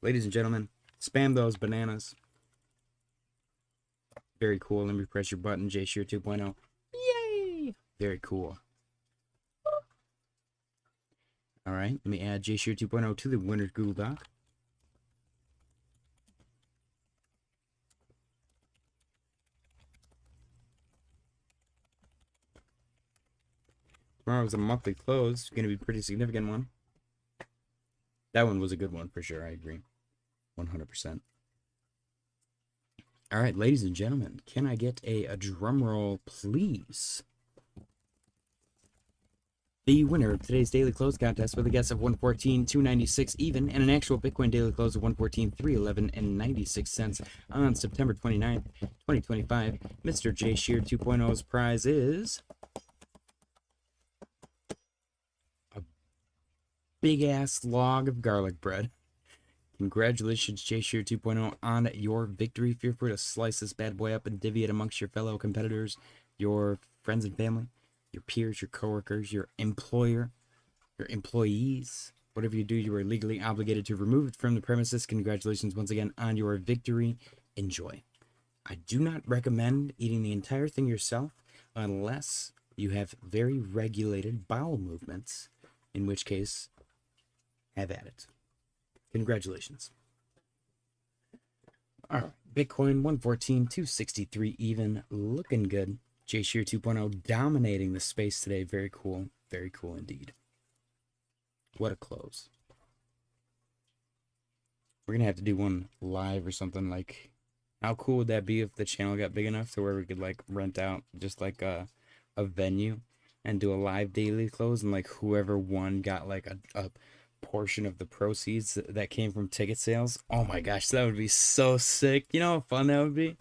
Ladies and gentlemen, spam those bananas. Very cool. Let me press your button, Jay Shear 2.0. Yay! Very cool. All right, let me add Jay Shear 2.0 to the winner's Google Doc. Tomorrow is a monthly close. It's going to be a pretty significant one. That one was a good one for sure. I agree. 100%. All right, ladies and gentlemen, can I get a drum roll, please? The winner of today's daily close contest with a guess of 114.296 even and an actual Bitcoin daily close of 114.311 and 96 cents on September 29th, 2025. Mr. Jay Shear 2.0's prize is a big ass log of garlic bread. Congratulations, Jay Shear 2.0, on your victory. Feel free to slice this bad boy up and divvy it amongst your fellow competitors, your friends and family, your peers, your coworkers, your employer, your employees. Whatever you do, you are legally obligated to remove it from the premises. Congratulations once again on your victory. Enjoy. I do not recommend eating the entire thing yourself unless you have very regulated bowel movements, in which case, have at it. Congratulations. All right, Bitcoin 114.263 even, looking good. Jay Shear 2.0 dominating the space today. Very cool. Very cool indeed. What a close. We're going to have to do one live or something like, How cool would that be if the channel got big enough to where we could like rent out just like a venue and do a live daily close, and like whoever won got like a portion of the proceeds that came from ticket sales? Oh my gosh, that would be so sick. You know how fun that would be?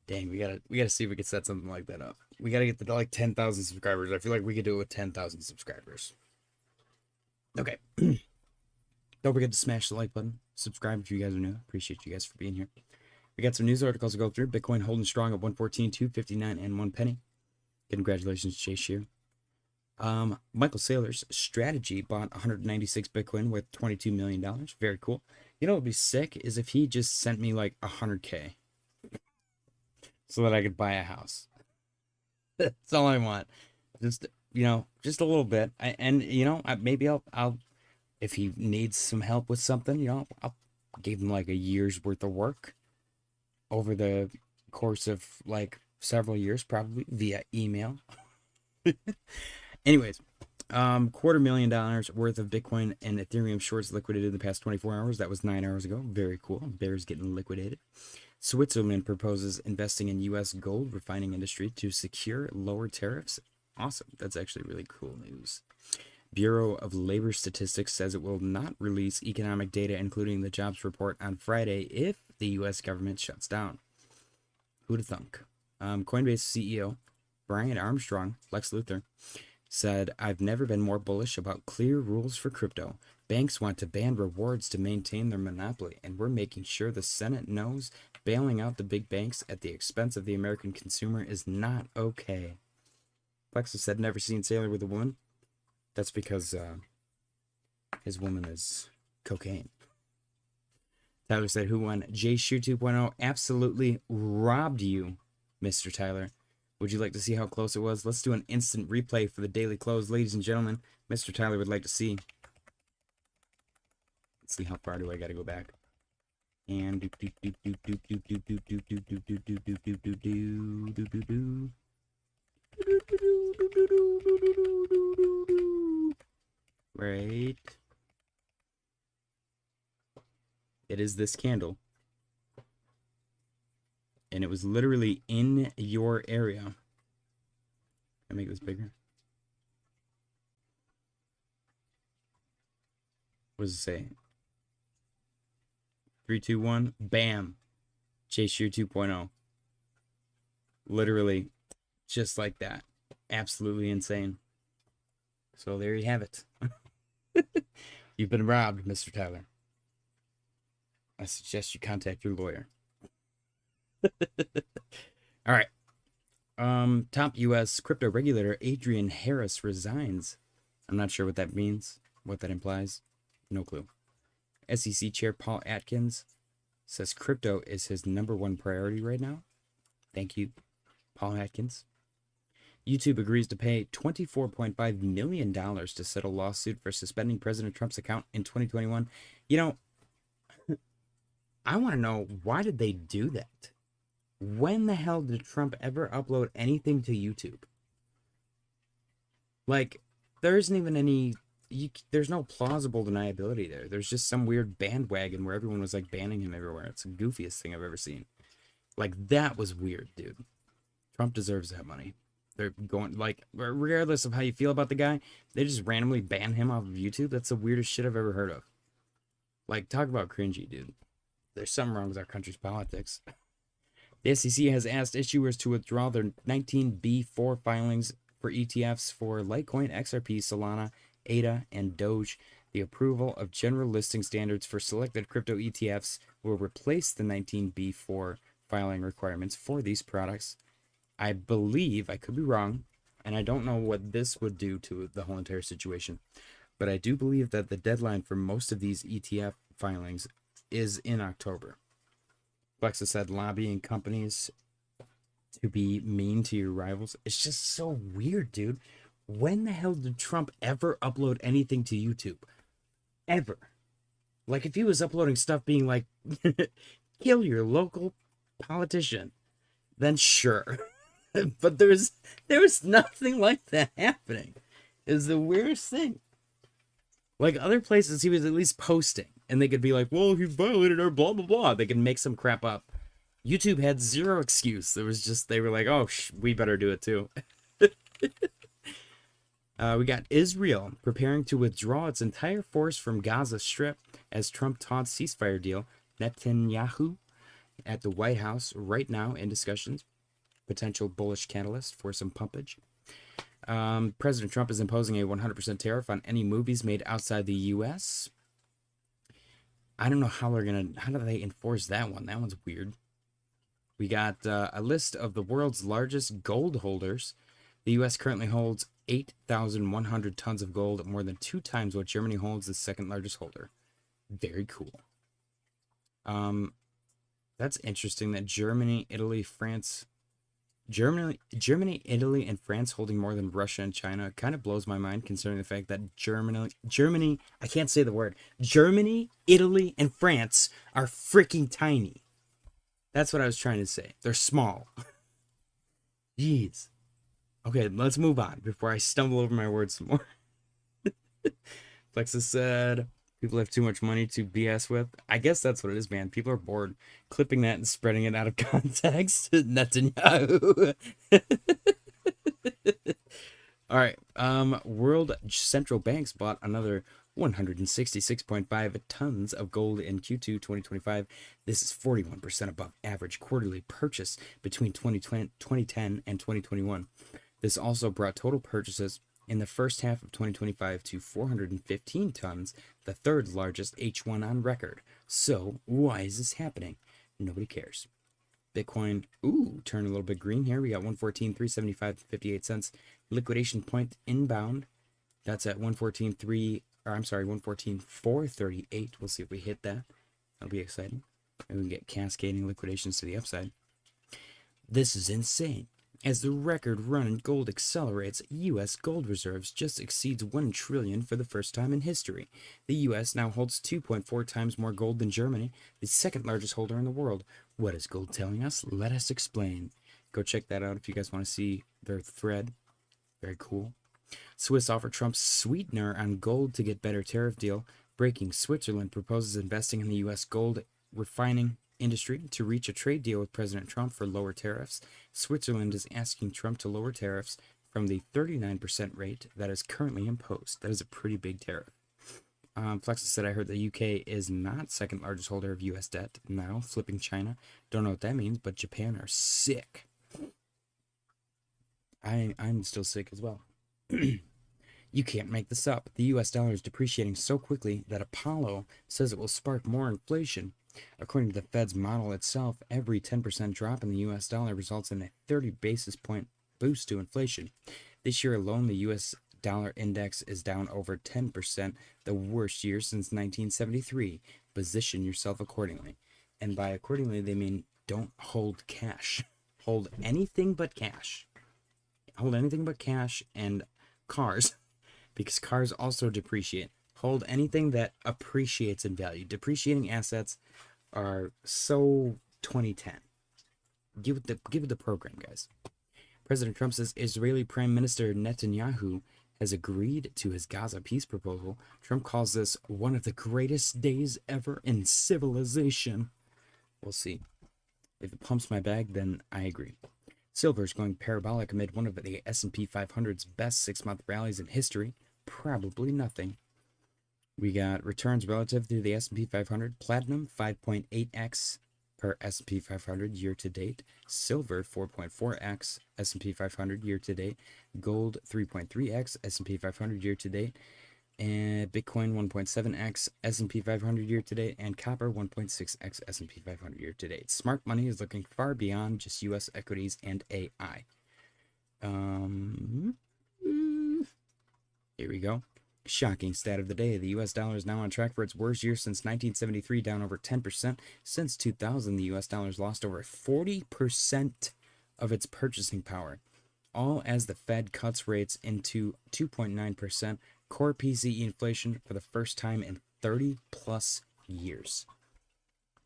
Dang, we gotta see if we can set something like that up. We gotta get to like 10,000 subscribers. I feel like we could do it with 10,000 subscribers. Okay. Don't forget to smash the like button. Subscribe if you guys are new. Appreciate you guys for being here. We got some news articles to go through. Bitcoin holding strong at 114, 259, and 1 penny. Congratulations, Jay Shear. Michael Saylor's strategy bought 196 Bitcoin worth $22 million. Very cool. You know what would be sick is if he just sent me like 100K so that I could buy a house. That's all I want. Just, you know, just a little bit. Maybe I'll, if he needs some help with something, you know, I'll give him like a year's worth of work over the course of like several years, probably via email. Anyways, $250,000 worth of Bitcoin and Ethereum shorts liquidated in the past 24 hours. That was 9 hours ago. Very cool. Bears getting liquidated. Switzerland proposes investing in U.S. gold refining industry to secure lower tariffs. Awesome. That's actually really cool news. Bureau of Labor Statistics says it will not release economic data, including the jobs report, on Friday if the U.S. government shuts down. Who'd have thunk? Coinbase CEO Brian Armstrong, Lex Luthor, said, "I've never been more bullish about clear rules for crypto. Banks want to ban rewards to maintain their monopoly, and we're making sure the Senate knows bailing out the big banks at the expense of the American consumer is not okay." Lex said, "Never seen Sailor with a woman." That's because his woman is cocaine. Tyler said, "Who won? J Shear 2.0 absolutely robbed you, Mr. Tyler. Would you like to see how close it was? Let's do an instant replay for the daily close, ladies and gentlemen. Mr. Tyler would like to see. Let's see, how far do I got to go back? And right. It is this candle. And it was literally in your area. Can I make this bigger? What does it say? 3, 2, 1. Bam. J Shear 2.0. Literally just like that. Absolutely insane. So there you have it. You've been robbed, Mr. Tyler. I suggest you contact your lawyer. All right. Top U.S. crypto regulator Adrian Harris resigns. I'm not sure what that means, what that implies. No clue. SEC Chair Paul Atkins says crypto is his #1 priority right now. Thank you, Paul Atkins. YouTube agrees to pay $24.5 million to settle lawsuit for suspending President Trump's account in 2021. You know, I want to know, why did they do that? When the hell did Trump ever upload anything to YouTube? Like, there isn't even any... there's no plausible deniability there. There's just some weird bandwagon where everyone was, like, banning him everywhere. It's the goofiest thing I've ever seen. Like, that was weird, dude. Trump deserves that money. They're going, like, regardless of how you feel about the guy, they just randomly ban him off of YouTube. That's the weirdest shit I've ever heard of. Like, talk about cringy, dude. There's something wrong with our country's politics. The SEC has asked issuers to withdraw their 19B4 filings for ETFs for Litecoin, XRP, Solana, ADA, and Doge. The approval of general listing standards for selected crypto ETFs will replace the 19B4 filing requirements for these products. I believe, I could be wrong, and I don't know what this would do to the whole entire situation, but I do believe that the deadline for most of these ETF filings is in October. Flexa said lobbying companies to be mean to your rivals. It's just so weird, dude. When the hell did Trump ever upload anything to YouTube? Ever. Like, if he was uploading stuff being like, kill your local politician, then sure. But there was nothing like that happening. It's the weirdest thing. Like, other places he was at least posting. And they could be like, well, he violated our blah, blah, blah. They can make some crap up. YouTube had zero excuse. It was just, they were like, oh, we better do it too. We got Israel preparing to withdraw its entire force from Gaza Strip as Trump taunts ceasefire deal. Netanyahu at the White House right now in discussions. Potential bullish catalyst for some pumpage. President Trump is imposing a 100% tariff on any movies made outside the U.S. I don't know how how do they enforce that one? That one's weird. We got a list of the world's largest gold holders. The U.S. currently holds 8,100 tons of gold, more than 2 times what Germany holds, the second largest holder. Very cool. That's interesting that Germany, Italy, Italy, and France holding more than Russia and China. It kind of blows my mind considering the fact that Germany, I can't say the word. Germany, Italy, and France are freaking tiny. That's what I was trying to say. They're small. Jeez. Okay, let's move on before I stumble over my words some more. Plexus said, people have too much money to BS with. I guess that's what it is, man. People are bored clipping that and spreading it out of context. Netanyahu. All right. World central banks bought another 166.5 tons of gold in Q2 2025. This is 41% above average quarterly purchase between 2010 and 2021. This also brought total purchases in the first half of 2025 to 415 tons, the third largest H1 on record. So, why is this happening? Nobody cares. Bitcoin, turned a little bit green here. We got 114,375.58 cents. Liquidation point inbound. That's at 114,438. We'll see if we hit that. That'll be exciting. And we can get cascading liquidations to the upside. This is insane. As the record run in gold accelerates, U.S. gold reserves just exceeds 1 trillion for the first time in history. The U.S. now holds 2.4 times more gold than Germany, the second largest holder in the world. What is gold telling us? Let us explain. Go check that out if you guys want to see their thread. Very cool. Swiss offer Trump's sweetener on gold to get better tariff deal. Breaking, Switzerland proposes investing in the U.S. gold refining industry to reach a trade deal with President Trump for lower tariffs. Switzerland is asking Trump to lower tariffs from the 39% rate that is currently imposed. That is a pretty big tariff. Flexus said, I heard the UK is not second largest holder of US debt now, flipping China. Don't know what that means, but Japan are sick. I'm still sick as well. You can't make this up. The US dollar is depreciating so quickly that Apollo says it will spark more inflation. According to the Fed's model itself, every 10% drop in the US dollar results in a 30 basis point boost to inflation. This year alone, the US dollar index is down over 10%, the worst year since 1973. Position yourself accordingly. And by accordingly, they mean don't hold cash. Hold anything but cash. Hold anything but cash and cars, because cars also depreciate. Hold anything that appreciates in value. Depreciating assets are so 2010. Give it the program, guys. President Trump says Israeli Prime Minister Netanyahu has agreed to his Gaza peace proposal. Trump calls this one of the greatest days ever in civilization. We'll see. If it pumps my bag, then I agree. Silver is going parabolic amid one of the S&P 500's best 6-month rallies in history. Probably nothing. We got returns relative to the S&P 500. Platinum 5.8x per S&P 500 year to date. Silver 4.4x S&P 500 year to date. Gold 3.3x S&P 500 year to date. And Bitcoin 1.7x S&P 500 year to date. And copper 1.6x S&P 500 year to date. Smart money is looking far beyond just U.S. equities and AI. Here we go. Shocking stat of the day. The U.S. dollar is now on track for its worst year since 1973, down over 10%. Since 2000, the U.S. dollar has lost over 40% of its purchasing power. All as the Fed cuts rates into 2.9% core PCE inflation for the first time in 30 plus years.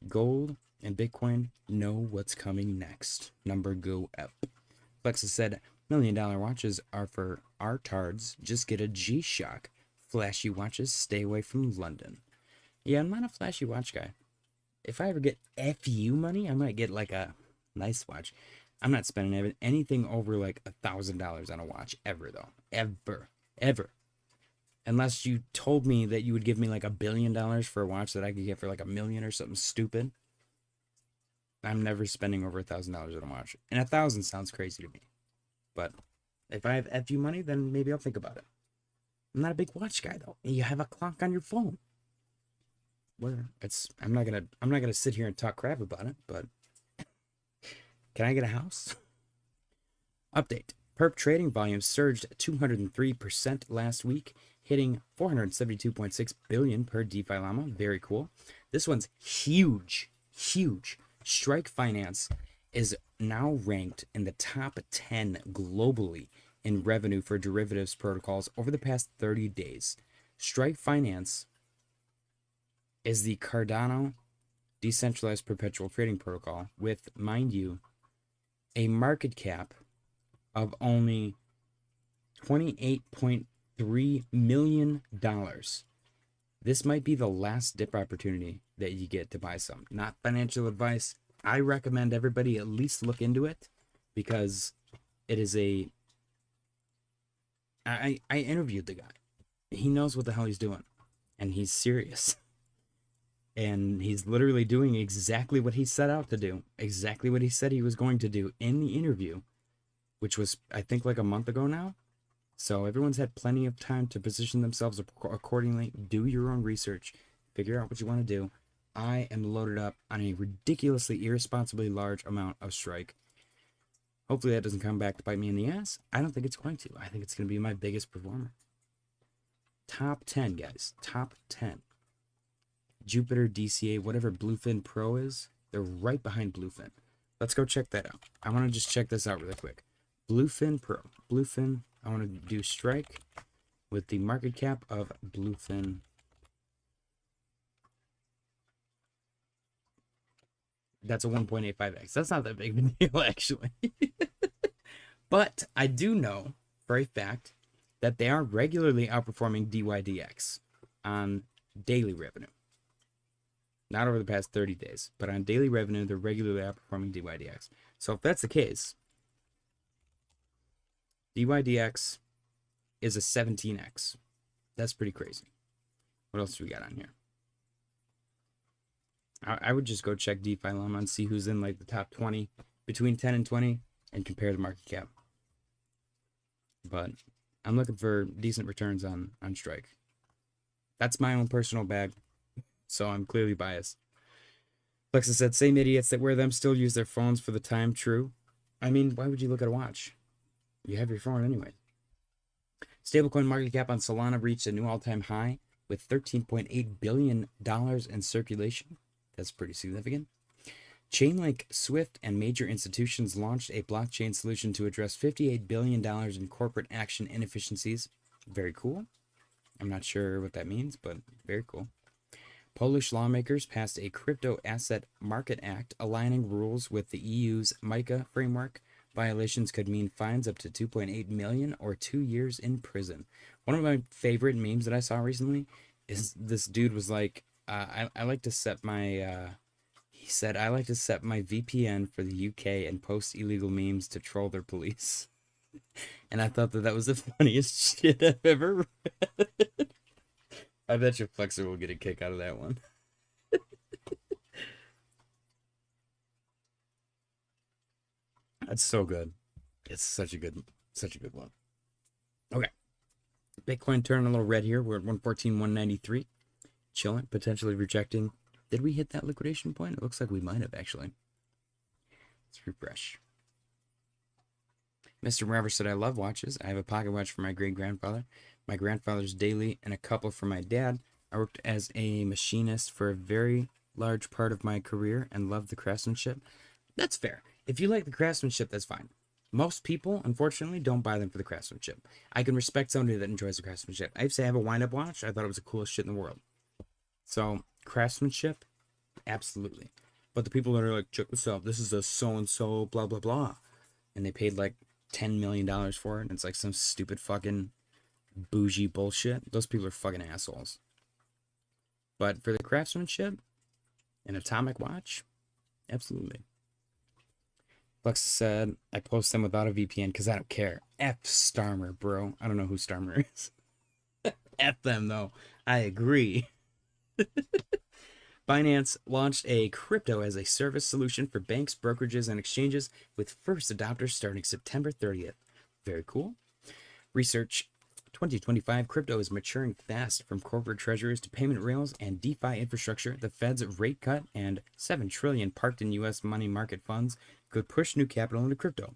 Gold and Bitcoin know what's coming next. Number go up. Plexus said, $1 million watches are for our tards. Just get a G-Shock. Flashy watches, stay away from London. Yeah, I'm not a flashy watch guy. If I ever get FU money, I might get like a nice watch. I'm not spending anything over like $1,000 on a watch ever, though. Ever. Unless you told me that you would give me like $1 billion for a watch that I could get for like $1 million or something stupid. I'm never spending over $1,000 on a watch. And 1,000 sounds crazy to me. But if I have FU money, then maybe I'll think about it. I'm not a big watch guy though. You have a clock on your phone. Where it's I'm not gonna sit here and talk crap about it, but can I get a house? Update. Perp trading volume surged 203% last week, hitting 472.6 billion per DeFi Llama. Very cool. This one's huge. Strike Finance is now ranked in the top 10 globally in revenue for derivatives protocols over the past 30 days. Strike Finance is the Cardano decentralized perpetual trading protocol with, mind you, a market cap of only $28.3 million. This might be the last dip opportunity that you get to buy some. Not financial advice. I recommend everybody at least look into it because it is a... I interviewed the guy. He knows what the hell he's doing. And he's serious. And he's literally doing exactly what he set out to do. Exactly what he said he was going to do in the interview. Which was, I think, like a month ago now. So everyone's had plenty of time to position themselves accordingly. Do your own research. Figure out what you want to do. I am loaded up on a ridiculously, irresponsibly large amount of Strike. Hopefully that doesn't come back to bite me in the ass. I don't think it's going to. I think it's going to be my biggest performer. Top 10, guys. Top 10. Jupiter, DCA, whatever Bluefin Pro is, they're right behind Bluefin. Let's go check that out. I want to just check this out really quick. Bluefin Pro. Bluefin, I want to do Strike with the market cap of Bluefin. That's a 1.85x. That's not that big of a deal, actually. But I do know for a fact that they are regularly outperforming DYDX on daily revenue. Not over the past 30 days, but on daily revenue, they're regularly outperforming DYDX. So if that's the case, DYDX is a 17x. That's pretty crazy. What else do we got on here? I would just go check DeFi Llama and see who's in like the top 20, between 10 and 20, and compare the market cap. But I'm looking for decent returns on Strike. That's my own personal bag, so I'm clearly biased. Lexa said, same idiots that wear them still use their phones for the time. True. I mean, why would you look at a watch? You have your phone anyway. Stablecoin market cap on Solana reached a new all-time high with $13.8 billion in circulation. That's pretty significant. Chainlink, Swift, and major institutions launched a blockchain solution to address $58 billion in corporate action inefficiencies. Very cool. I'm not sure what that means, but very cool. Polish lawmakers passed a Crypto Asset Market Act aligning rules with the EU's MiCA framework. Violations could mean fines up to 2.8 million or 2 years in prison. One of my favorite memes that I saw recently is this dude was like, I like to set my, he said, I like to set my VPN for the UK and post illegal memes to troll their police. And I thought that was the funniest shit I've ever read. I bet your Flexer will get a kick out of that one. That's so good. It's such a good one. Okay. Bitcoin turning a little red here. We're at 114, 193. Chilling, potentially rejecting. Did we hit that liquidation point? It looks like we might have, actually. Let's refresh. Mr. Rever said, I love watches. I have a pocket watch for my great-grandfather, my grandfather's daily, and a couple for my dad. I worked as a machinist for a very large part of my career and loved the craftsmanship. That's fair. If you like the craftsmanship, that's fine. Most people, unfortunately, don't buy them for the craftsmanship. I can respect somebody that enjoys the craftsmanship. I used to have a wind-up watch. I thought it was the coolest shit in the world. So, craftsmanship, absolutely. But the people that are like, check this out, this is a so-and-so, blah, blah, blah. And they paid like $10 million for it, and it's like some stupid fucking bougie bullshit. Those people are fucking assholes. But for the craftsmanship, an atomic watch, absolutely. Flex said, I post them without a VPN because I don't care. F Starmer, bro. I don't know who Starmer is. F them, though. I agree. Binance launched a crypto as a service solution for banks, brokerages, and exchanges with first adopters starting September 30th. Very cool. Research 2025 crypto is maturing fast from corporate treasuries to payment rails and DeFi infrastructure. The Fed's rate cut and $7 trillion parked in U.S. money market funds could push new capital into crypto.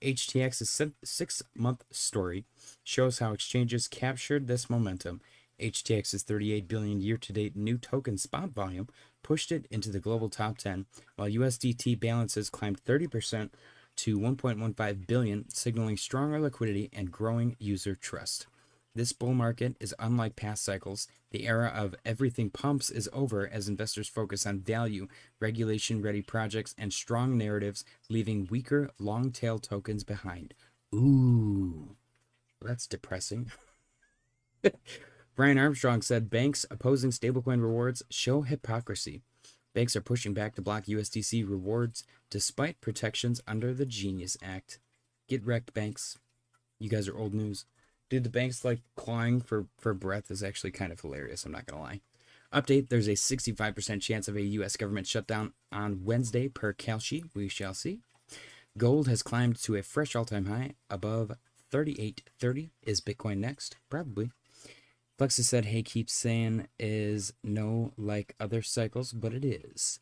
HTX's 6-month story shows how exchanges captured this momentum. HTX's 38 billion year-to-date new token spot volume pushed it into the global top 10, while USDT balances climbed 30% to 1.15 billion, signaling stronger liquidity and growing user trust. This bull market is unlike past cycles. The era of everything pumps is over as investors focus on value, regulation-ready projects, and strong narratives, leaving weaker long-tail tokens behind. Ooh, that's depressing. Brian Armstrong said banks opposing stablecoin rewards show hypocrisy. Banks are pushing back to block USDC rewards despite protections under the Genius Act. Get wrecked, banks. You guys are old news. Dude, the banks like clawing for breath is actually kind of hilarious, I'm not going to lie. Update, there's a 65% chance of a U.S. government shutdown on Wednesday per Kalshi. We shall see. Gold has climbed to a fresh all-time high above 38.30. Is Bitcoin next? Probably. Flexus said, hey, keep saying is no like other cycles, but it is.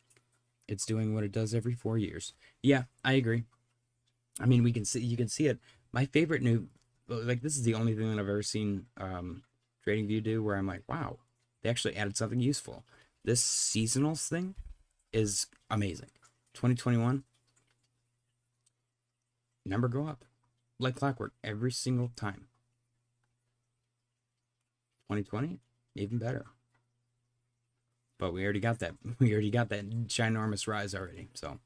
It's doing what it does every 4 years. Yeah, I agree. I mean, you can see it. My favorite new, like, this is the only thing that I've ever seen TradingView do where I'm like, wow, they actually added something useful. This seasonals thing is amazing. 2021, number go up like clockwork every single time. 2020, even better. But we already got that. We already got that ginormous rise already. So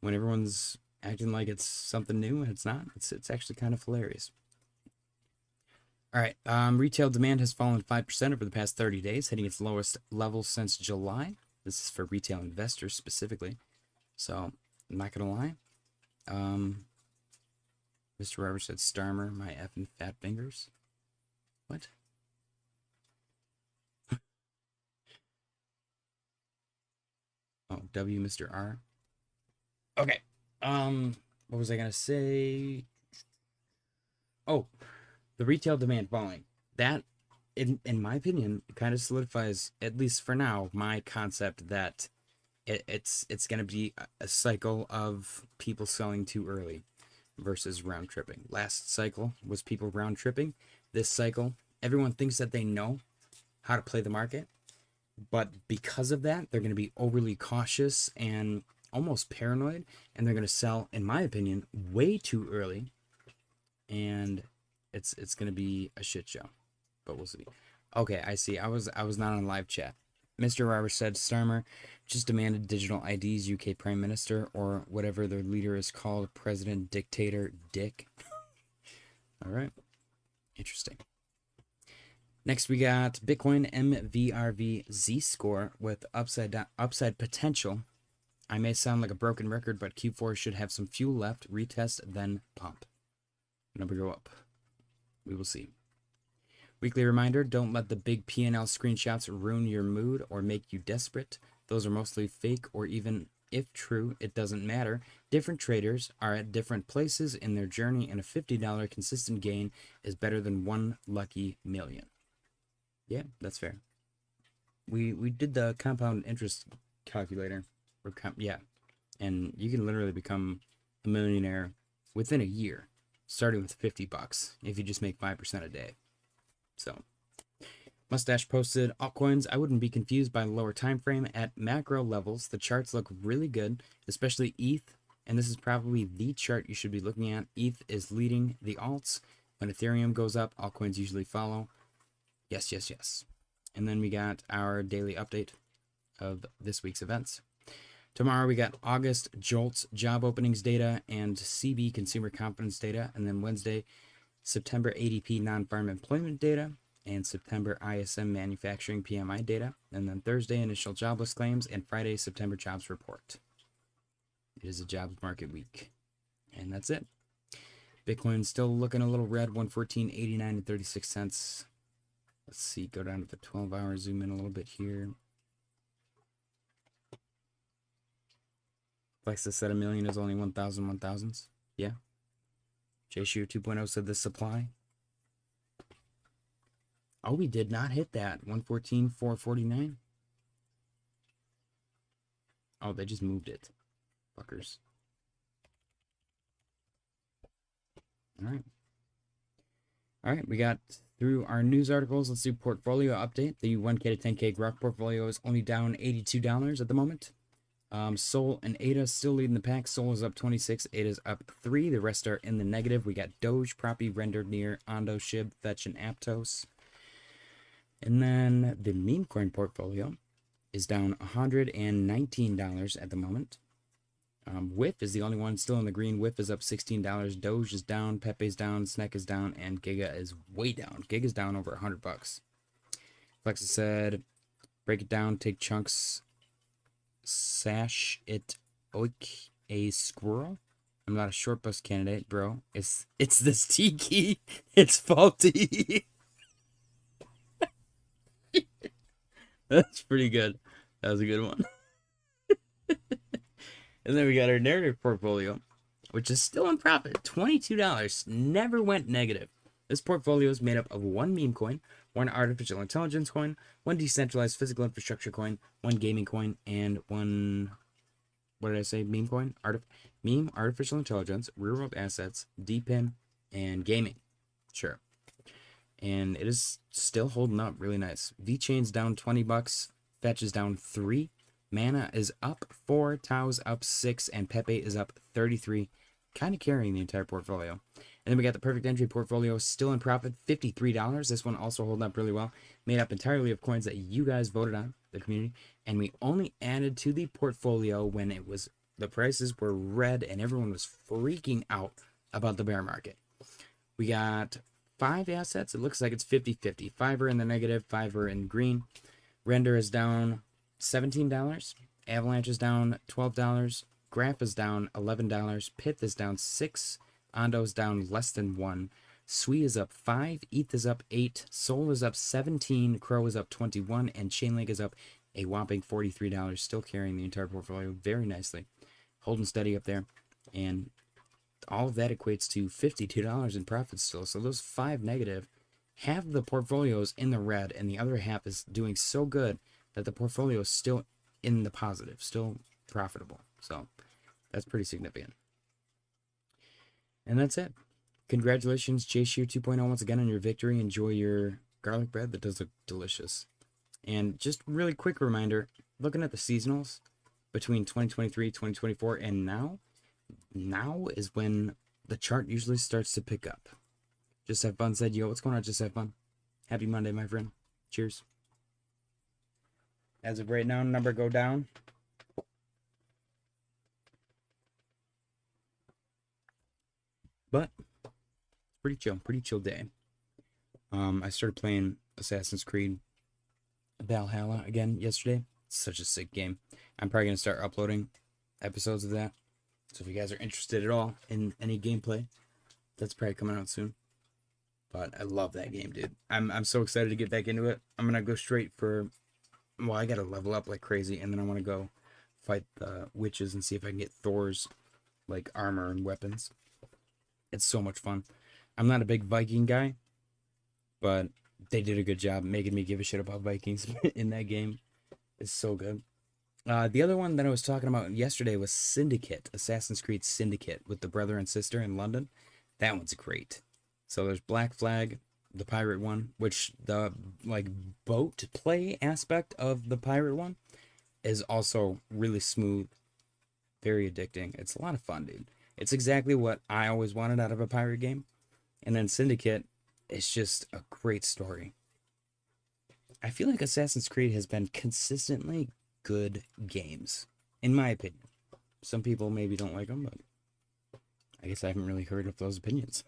when everyone's acting like it's something new and it's not, it's actually kind of hilarious. All right. Retail demand has fallen 5% over the past 30 days, hitting its lowest level since July. This is for retail investors specifically. So I'm not gonna lie. Mr. Robert said, Starmer, my effing fat fingers. What? Oh, W, Mr. R. Okay. What was I gonna say? Oh, the retail demand falling. That, in my opinion, kind of solidifies, at least for now, my concept that it's gonna be a cycle of people selling too early versus round tripping. Last cycle was people round tripping. This cycle, everyone thinks that they know how to play the market. But because of that, they're going to be overly cautious and almost paranoid, and they're going to sell, in my opinion, way too early, and it's going to be a shit show. But we'll see. Okay, I see. I was not on live chat. Mr. Robert said Starmer just demanded digital IDs, UK Prime Minister, or whatever their leader is called, President Dictator Dick. All right. Interesting. Next, we got Bitcoin MVRV Z-score with upside potential. I may sound like a broken record, but Q4 should have some fuel left. Retest, then pump. Number go up. We will see. Weekly reminder, don't let the big P&L screenshots ruin your mood or make you desperate. Those are mostly fake, or even if true, it doesn't matter. Different traders are at different places in their journey, and a $50 consistent gain is better than one lucky million. Yeah, that's fair. We did the compound interest calculator. Yeah, and you can literally become a millionaire within a year, starting with $50 if you just make 5% a day. So, Mustache posted altcoins. I wouldn't be confused by the lower time frame. At macro levels, the charts look really good, especially ETH, and this is probably the chart you should be looking at. ETH is leading the alts. When Ethereum goes up, altcoins usually follow. Yes, yes, yes. And then we got our daily update of this week's events. Tomorrow we got August JOLTS job openings data and CB consumer confidence data. And then Wednesday, September ADP non-farm employment data. and September ISM manufacturing PMI data, and then Thursday initial jobless claims, and Friday September jobs report. It is a jobs market week, and that's it. Bitcoin still looking a little red, 114.89 and 36 cents. Let's see, go down to the 12 hour, zoom in a little bit here. Flexa said 1 million is only 1,000 1,000s. Yeah. JShear 2.0 said the supply. Oh, we did not hit that. 114.449. Oh, they just moved it. Fuckers. Alright. Alright, we got through our news articles. Let's do portfolio update. The 1K to 10K Grok portfolio is only down $82 at the moment. Sol and ADA still leading the pack. Sol is up 26, ADA's up 3. The rest are in the negative. We got Doge, Proppy, Rendered, Near, Ondo, Shib, Fetch, and Aptos. And then the Memecoin portfolio is down $119 at the moment. WIF is the only one still in the green. WIF is up $16. Doge is down, Pepe's down, SNEK is down, and Giga is way down. Giga's down over $100. Flexa said, break it down, take chunks, sash it oik a squirrel. I'm not a short bus candidate, bro. It's this T key. It's faulty. That's pretty good. That was a good one. And then we got our narrative portfolio, which is still in profit. $22. Never went negative. This portfolio is made up of 1 meme coin, 1 artificial intelligence coin, 1 decentralized physical infrastructure coin, 1 gaming coin, and 1, what did I say, meme coin? Meme, artificial intelligence, real world assets, DPIN, and gaming. Sure. And it is still holding up really nice. VeChain's down $20. Fetch is down 3. Mana is up 4, Tao's up 6, and Pepe is up 33, kind of carrying the entire portfolio. And then we got the perfect entry portfolio still in profit, $53. This one also holding up really well, made up entirely of coins that you guys voted on, the community, and we only added to the portfolio when it was the prices were red and everyone was freaking out about the bear market. We got 5 assets. It looks like it's 50-50. 5 are in the negative, 5 are in green. Render is down $17. Avalanche is down $12. Graph is down $11. Pith is down 6. Ondo is down less than 1. Sui is up 5. ETH is up 8. Sol is up 17. Crow is up 21. And Chainlink is up a whopping $43. Still carrying the entire portfolio very nicely. Holding steady up there. And all of that equates to $52 in profit still. So those 5 negative, half of the portfolio is in the red, and the other half is doing so good that the portfolio is still in the positive, still profitable. So that's pretty significant. And that's it. Congratulations, JShear 2.0, once again on your victory. Enjoy your garlic bread. That does look delicious. And just really quick reminder, looking at the seasonals between 2023, 2024, and now is when the chart usually starts to pick up. Just Have Fun said, yo, what's going on? Just Have Fun. Happy Monday, my friend. Cheers. As of right now, number go down. But pretty chill day. I started playing Assassin's Creed Valhalla again yesterday. It's such a sick game. I'm probably gonna start uploading episodes of that. So if you guys are interested at all in any gameplay, that's probably coming out soon. But I love that game, dude. I'm so excited to get back into it. I'm gonna go straight for, well, I gotta level up like crazy, and then I want to go fight the witches and see if I can get Thor's like armor and weapons. It's so much fun. I'm not a big Viking guy, but they did a good job making me give a shit about Vikings in that game. It's so good. The other one that I was talking about yesterday was Syndicate, Assassin's Creed Syndicate with the brother and sister in London. That one's great. So there's Black Flag, the pirate one, which the like boat play aspect of the pirate one is also really smooth, very addicting. It's a lot of fun, dude. It's exactly what I always wanted out of a pirate game. And then Syndicate is just a great story. I feel like Assassin's Creed has been consistently good games, in my opinion. Some people maybe don't like them, but I guess I haven't really heard of those opinions.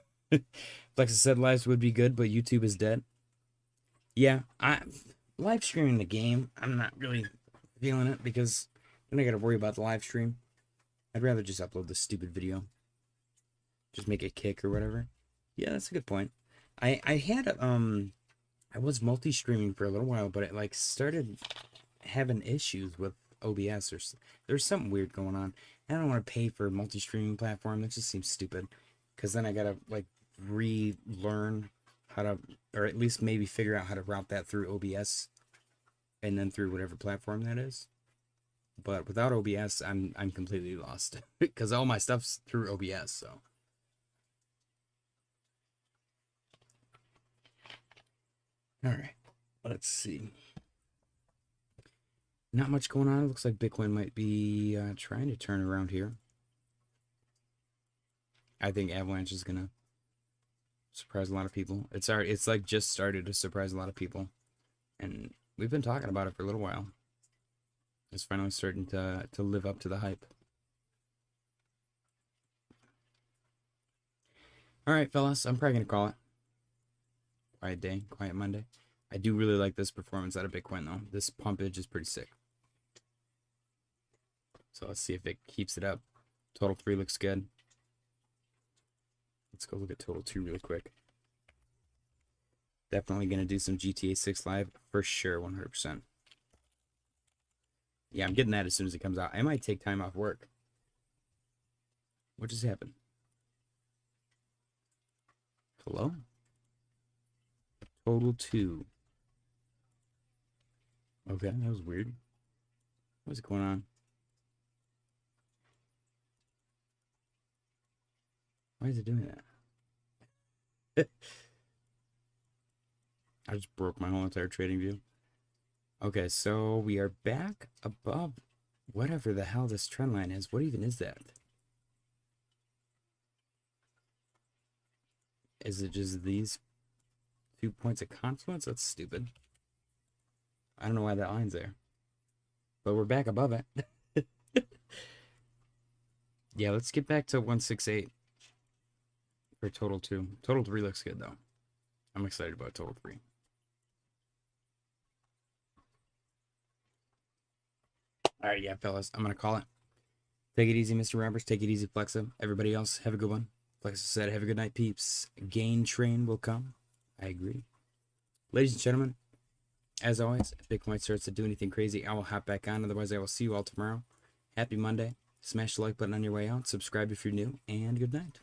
Flexa said lives would be good, but YouTube is dead. Yeah, I live streaming the game. I'm not really feeling it because then I got to worry about the live stream. I'd rather just upload the stupid video, just make a kick or whatever. Yeah, that's a good point. I had I was multi-streaming for a little while, but it like started having issues with OBS or there's something weird going on. I don't want to pay for a multi-streaming platform. That just seems stupid. Because then I gotta like relearn how to, or at least maybe figure out how to route that through OBS, and then through whatever platform that is. But without OBS, I'm completely lost because all my stuff's through OBS. So. All right, let's see. Not much going on. It looks like Bitcoin might be trying to turn around here. I think Avalanche is gonna surprise a lot of people. It's like just started to surprise a lot of people, and we've been talking about it for a little while. It's finally starting to live up to the hype. All right, fellas, I'm probably gonna call it. Quiet day, quiet Monday. I do really like this performance out of Bitcoin though. This pumpage is pretty sick. So let's see if it keeps it up. Total 3 looks good. Let's go look at total 2 really quick. Definitely going to do some GTA 6 live for sure, 100%. Yeah, I'm getting that as soon as it comes out. I might take time off work. What just happened? Hello? Total 2. Okay, that was weird. What's going on? Why is it doing that? I just broke my whole entire trading view. Okay, so we are back above whatever the hell this trend line is. What even is that? Is it just these 2 points of confluence? That's stupid. I don't know why that line's there. But we're back above it. Yeah, let's get back to 168 for total 2. Total 3 looks good, though. I'm excited about total 3. All right, yeah, fellas, I'm going to call it. Take it easy, Mr. Roberts. Take it easy, Flexa. Everybody else, have a good one. Flexa said, have a good night, peeps. Gain train will come. I agree. Ladies and gentlemen, as always, if Bitcoin starts to do anything crazy, I will hop back on. Otherwise, I will see you all tomorrow. Happy Monday. Smash the like button on your way out. Subscribe if you're new. And good night.